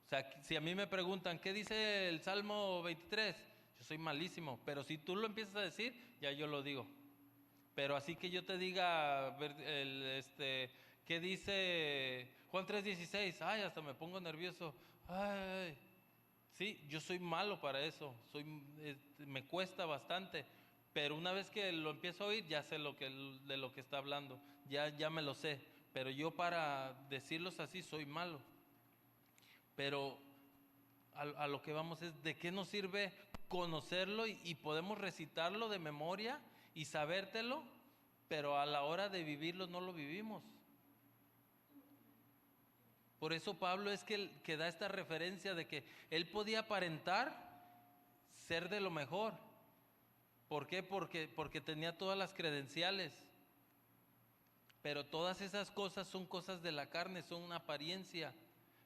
O sea, si a mí me preguntan, ¿qué dice el Salmo 23? Yo soy malísimo, pero si tú lo empiezas a decir, ya yo lo digo. Pero así que yo te diga, ¿qué dice Juan 3:16? Ay, hasta me pongo nervioso. Ay, sí, yo soy malo para eso. Me cuesta bastante. Pero una vez que lo empiezo a oír, ya sé de lo que está hablando. Ya me lo sé. Pero yo para decirlos así soy malo. Pero a lo que vamos es, ¿de qué nos sirve conocerlo y podemos recitarlo de memoria y sabértelo, pero a la hora de vivirlo no lo vivimos? Por eso Pablo es que da esta referencia de que él podía aparentar ser de lo mejor. ¿Por qué? Porque tenía todas las credenciales. Pero todas esas cosas son cosas de la carne, son una apariencia.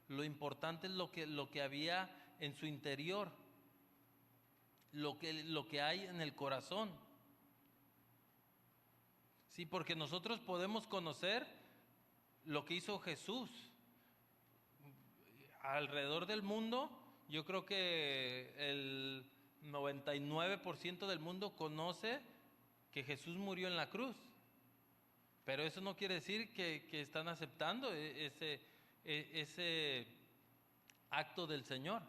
Lo importante es lo que había en su interior, lo que hay en el corazón. Sí, porque nosotros podemos conocer lo que hizo Jesús. Alrededor del mundo, yo creo que el 99% del mundo conoce que Jesús murió en la cruz. Pero eso no quiere decir que están aceptando ese acto del Señor.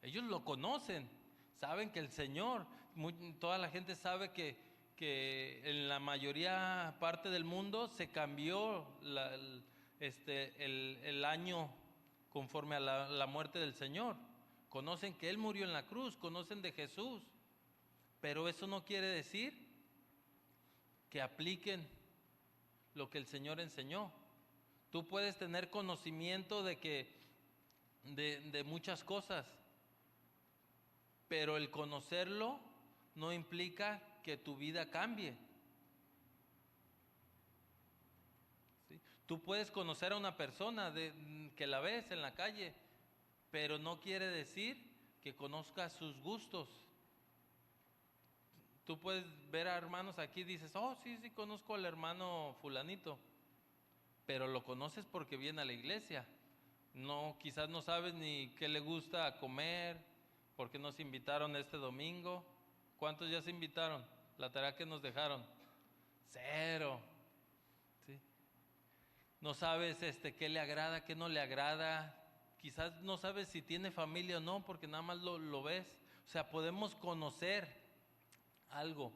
Ellos lo conocen, saben que el Señor, toda la gente sabe que en la mayoría parte del mundo se cambió el año conforme a la muerte del Señor. Conocen que Él murió en la cruz, conocen de Jesús, pero eso no quiere decir que apliquen lo que el Señor enseñó. Tú puedes tener conocimiento de muchas cosas, pero el conocerlo no implica que tu vida cambie. ¿Sí? Tú puedes conocer a una persona que la ves en la calle, pero no quiere decir que conozcas sus gustos. Tú puedes ver a hermanos aquí y dices, oh, sí, conozco al hermano fulanito, pero lo conoces porque viene a la iglesia. No, quizás no sabes ni qué le gusta comer, por qué nos invitaron este domingo. ¿Cuántos ya se invitaron? La tarea que nos dejaron, 0. ¿Sí? No sabes qué le agrada, qué no le agrada. Quizás no sabes si tiene familia o no, porque nada más lo ves. O sea, podemos conocer algo,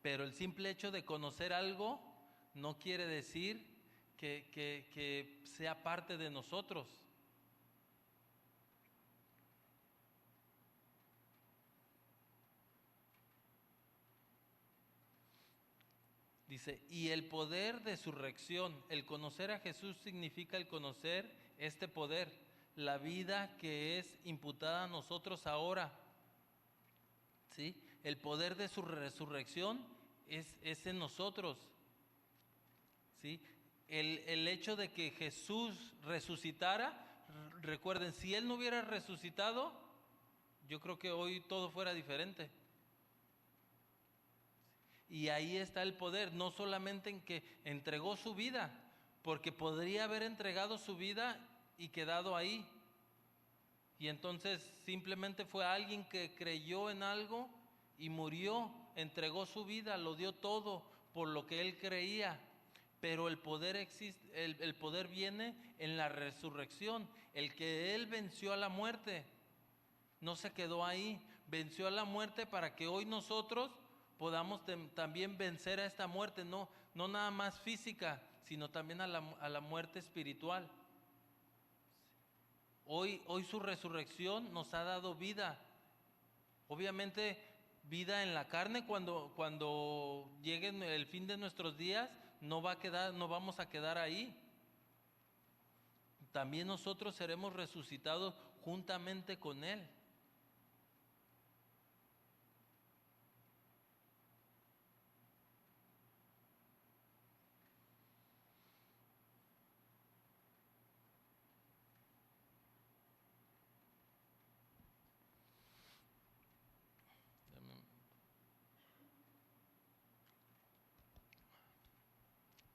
pero el simple hecho de conocer algo no quiere decir que sea parte de nosotros. Dice, y el poder de resurrección, el conocer a Jesús significa el conocer este poder, la vida que es imputada a nosotros ahora. ¿Sí? El poder de su resurrección es en nosotros. ¿Sí? El hecho de que Jesús resucitara recuerden, si Él no hubiera resucitado, yo creo que hoy todo fuera diferente. Y ahí está el poder, no solamente en que entregó su vida, porque podría haber entregado su vida y quedado ahí. Y entonces simplemente fue alguien que creyó en algo y murió, entregó su vida, lo dio todo por lo que él creía. Pero el poder existe, el poder viene en la resurrección. El que él venció a la muerte, no se quedó ahí, venció a la muerte para que hoy nosotros podamos también vencer a esta muerte, no nada más física, sino también a la muerte espiritual. Hoy su resurrección nos ha dado vida. Obviamente vida en la carne, cuando llegue el fin de nuestros días, no vamos a quedar ahí. También nosotros seremos resucitados juntamente con Él.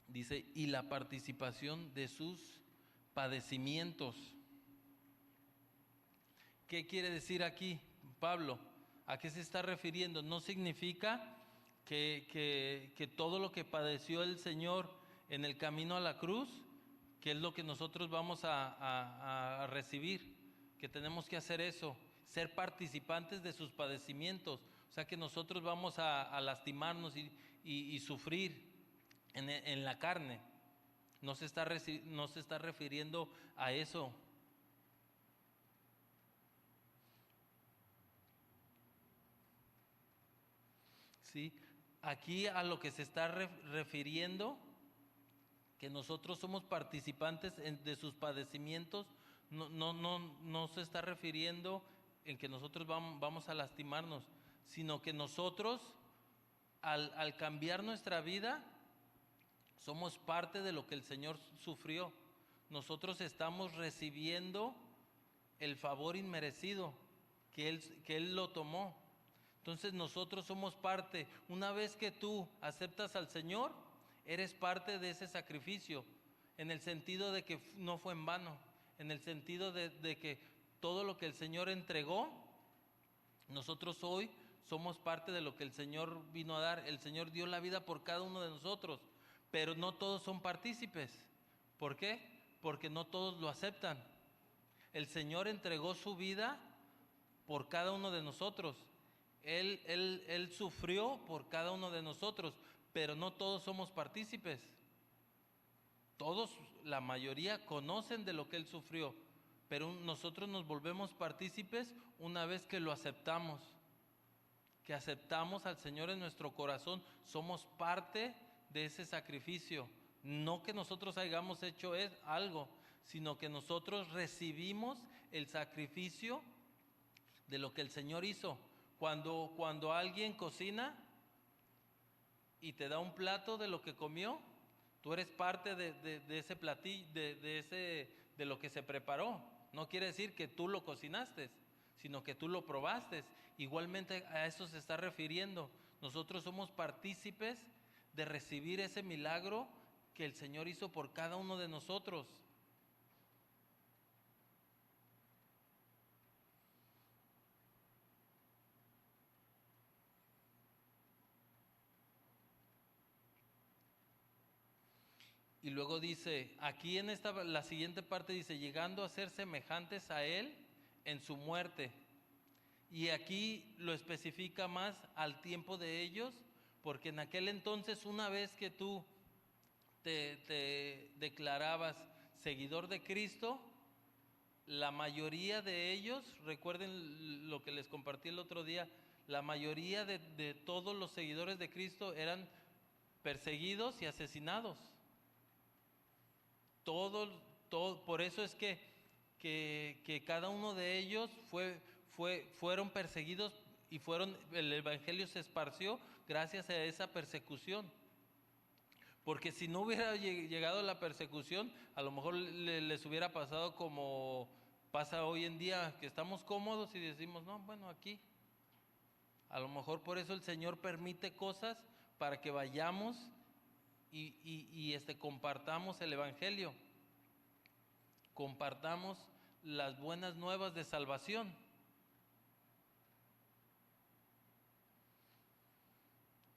Dice, y la participación de sus padecimientos. ¿Qué quiere decir aquí Pablo? ¿A qué se está refiriendo? No significa que todo lo que padeció el Señor en el camino a la cruz, que es lo que nosotros vamos a recibir, que tenemos que hacer eso, ser participantes de sus padecimientos. O sea que nosotros vamos a lastimarnos y sufrir en la carne. No se está refiriendo a eso. ¿Sí? Aquí a lo que se está refiriendo, que nosotros somos participantes de sus padecimientos, no se está refiriendo en que nosotros vamos a lastimarnos, sino que nosotros, al cambiar nuestra vida, somos parte de lo que el Señor sufrió. Nosotros estamos recibiendo el favor inmerecido que Él lo tomó. Entonces nosotros somos parte. Una vez que tú aceptas al Señor, eres parte de ese sacrificio, en el sentido de que no fue en vano, en el sentido de que todo lo que el Señor entregó, nosotros hoy somos parte de lo que el Señor vino a dar. El Señor dio la vida por cada uno de nosotros, pero no todos son partícipes. ¿Por qué? Porque no todos lo aceptan. El Señor entregó su vida por cada uno de nosotros. Él sufrió por cada uno de nosotros, pero no todos somos partícipes. Todos, la mayoría, conocen de lo que Él sufrió, pero nosotros nos volvemos partícipes una vez que lo aceptamos, que aceptamos al Señor en nuestro corazón. Somos parte de ese sacrificio. No que nosotros hayamos hecho algo, sino que nosotros recibimos el sacrificio de lo que el Señor hizo. Cuando alguien cocina y te da un plato de lo que comió, tú eres parte de ese platillo, de lo que se preparó. No quiere decir que tú lo cocinaste, sino que tú lo probaste. Igualmente a eso se está refiriendo. Nosotros somos partícipes de recibir ese milagro que el Señor hizo por cada uno de nosotros. Y luego dice, aquí en la siguiente parte dice, llegando a ser semejantes a Él en su muerte. Y aquí lo especifica más al tiempo de ellos, porque en aquel entonces, una vez que tú te declarabas seguidor de Cristo, la mayoría de ellos, recuerden lo que les compartí el otro día, la mayoría de todos los seguidores de Cristo eran perseguidos y asesinados. Por eso es que cada uno de ellos fueron perseguidos y el evangelio se esparció gracias a esa persecución. Porque si no hubiera llegado la persecución, a lo mejor les hubiera pasado como Pasa hoy en día que estamos cómodos y decimos, no, bueno, aquí. A lo mejor por eso el Señor permite cosas para que vayamos y compartamos el Evangelio, compartamos las buenas nuevas de salvación.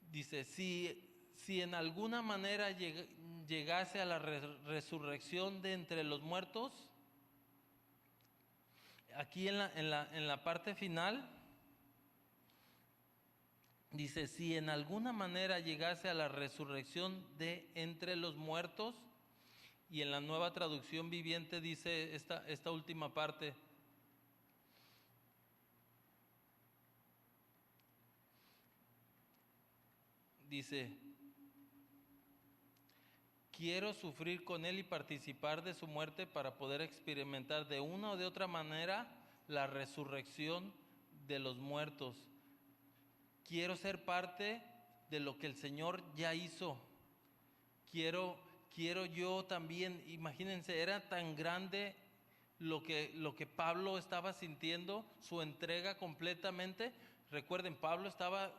Dice, si en alguna manera llegase a la resurrección de entre los muertos, aquí en la parte final, dice, si en alguna manera llegase a la resurrección de entre los muertos, y en la Nueva Traducción Viviente dice esta última parte, dice, quiero sufrir con Él y participar de su muerte para poder experimentar de una o de otra manera la resurrección de los muertos. Quiero ser parte de lo que el Señor ya hizo. Quiero yo también, imagínense, era tan grande lo que Pablo estaba sintiendo, su entrega completamente. Recuerden, Pablo estaba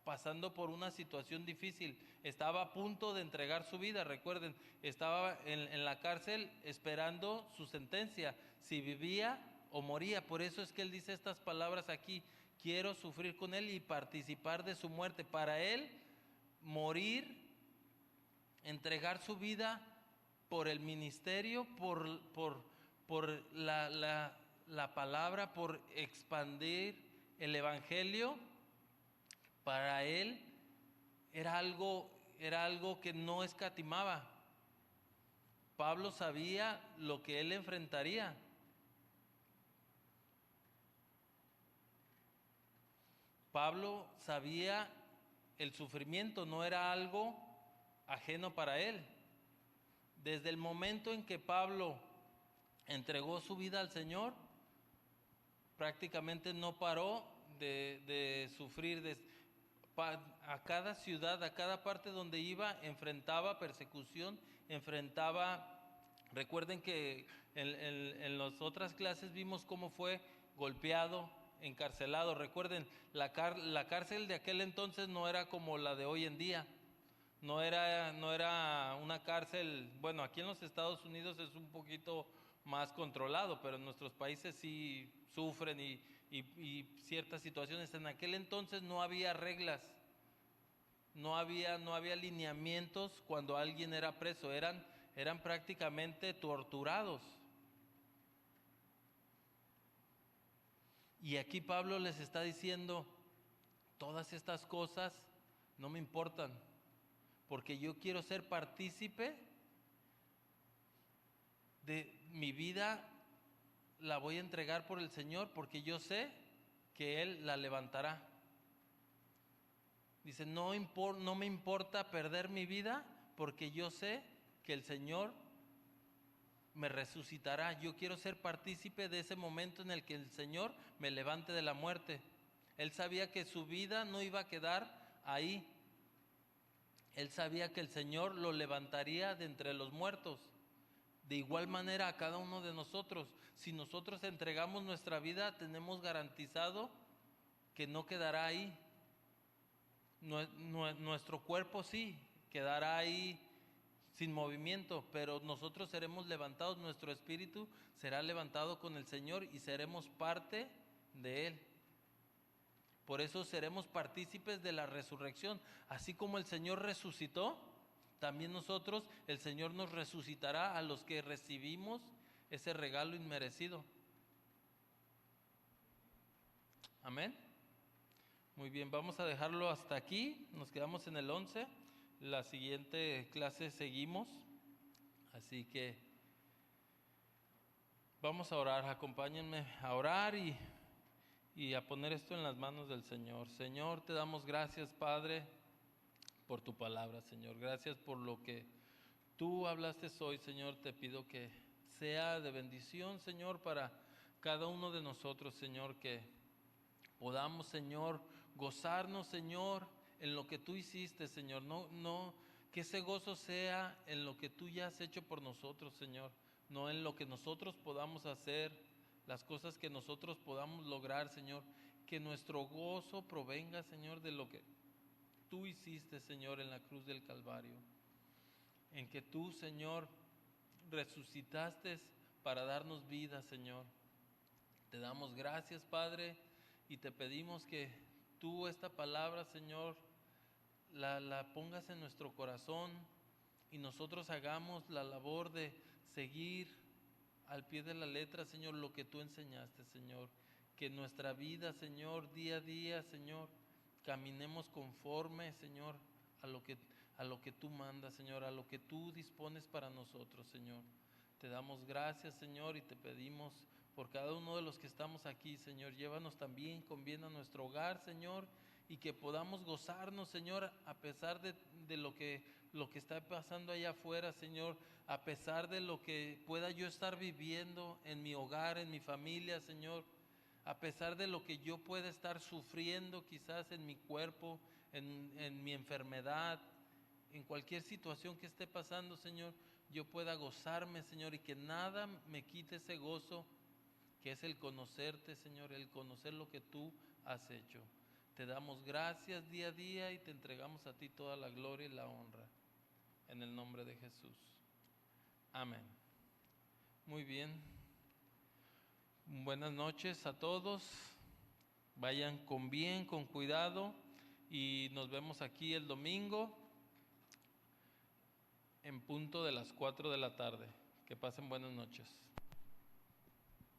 pasando por una situación difícil, estaba a punto de entregar su vida. Recuerden, estaba en la cárcel esperando su sentencia, si vivía o moría. Por eso es que él dice estas palabras aquí: quiero sufrir con Él y participar de su muerte. Para él, morir, entregar su vida por el ministerio, por la palabra, por expandir el Evangelio, para él era algo que no escatimaba. Pablo sabía lo que él enfrentaría. Pablo sabía el sufrimiento, no era algo ajeno para él. Desde el momento en que Pablo entregó su vida al Señor, prácticamente no paró de sufrir. A cada ciudad, a cada parte donde iba, enfrentaba persecución, recuerden que en las otras clases vimos cómo fue golpeado, encarcelado. Recuerden, la cárcel de aquel entonces no era como la de hoy en día. No era una cárcel, bueno, aquí en los Estados Unidos es un poquito más controlado, pero en nuestros países sí sufren y ciertas situaciones. En aquel entonces no había reglas, no había lineamientos cuando alguien era preso, eran prácticamente torturados. Y aquí Pablo les está diciendo, todas estas cosas no me importan, porque yo quiero ser partícipe de mi vida, la voy a entregar por el Señor, porque yo sé que Él la levantará. Dice, no me importa perder mi vida, porque yo sé que el Señor me resucitará. Yo quiero ser partícipe de ese momento en el que el Señor me levante de la muerte. Él sabía que su vida no iba a quedar ahí. Él sabía que el Señor lo levantaría de entre los muertos. De igual manera a cada uno de nosotros, si nosotros entregamos nuestra vida, tenemos garantizado que no quedará ahí. Nuestro cuerpo sí quedará ahí sin movimiento, pero nosotros seremos levantados, nuestro espíritu será levantado con el Señor y seremos parte de Él. Por eso seremos partícipes de la resurrección. Así como el Señor resucitó, también nosotros, el Señor nos resucitará a los que recibimos ese regalo inmerecido. Amén. Muy bien, vamos a dejarlo hasta aquí. Nos quedamos en el 11. La siguiente clase seguimos. Así que vamos a orar. Acompáñenme a orar y a poner esto en las manos del Señor. Señor, te damos gracias, Padre, por tu palabra, Señor. Gracias por lo que tú hablaste hoy, Señor. Te pido que sea de bendición, Señor, para cada uno de nosotros, Señor, que podamos, Señor, gozarnos, Señor, en lo que tú hiciste, Señor. No, que ese gozo sea en lo que tú ya has hecho por nosotros, Señor. No en lo que nosotros podamos hacer, las cosas que nosotros podamos lograr, Señor, que nuestro gozo provenga, Señor, de lo que tú hiciste, Señor, en la cruz del Calvario, en que tú, Señor, resucitaste para darnos vida, Señor. Te damos gracias, Padre, y te pedimos que tú esta palabra, Señor, la pongas en nuestro corazón y nosotros hagamos la labor de seguir al pie de la letra, Señor, lo que tú enseñaste, Señor. Que nuestra vida, Señor, día a día, Señor, caminemos conforme, Señor, a lo que tú mandas, Señor, a lo que tú dispones para nosotros, Señor. Te damos gracias, Señor, y te pedimos por cada uno de los que estamos aquí, Señor. Llévanos también con bien a nuestro hogar, Señor, y que podamos gozarnos, Señor, a pesar de lo que está pasando allá afuera, Señor, a pesar de lo que pueda yo estar viviendo en mi hogar, en mi familia, Señor, a pesar de lo que yo pueda estar sufriendo quizás en mi cuerpo, en mi enfermedad, en cualquier situación que esté pasando, Señor, yo pueda gozarme, Señor, y que nada me quite ese gozo que es el conocerte, Señor, el conocer lo que tú has hecho. Te damos gracias día a día y te entregamos a ti toda la gloria y la honra. En el nombre de Jesús. Amén. Muy bien. Buenas noches a todos. Vayan con bien, con cuidado, y nos vemos aquí el domingo en punto de las 4 de la tarde. Que pasen buenas noches.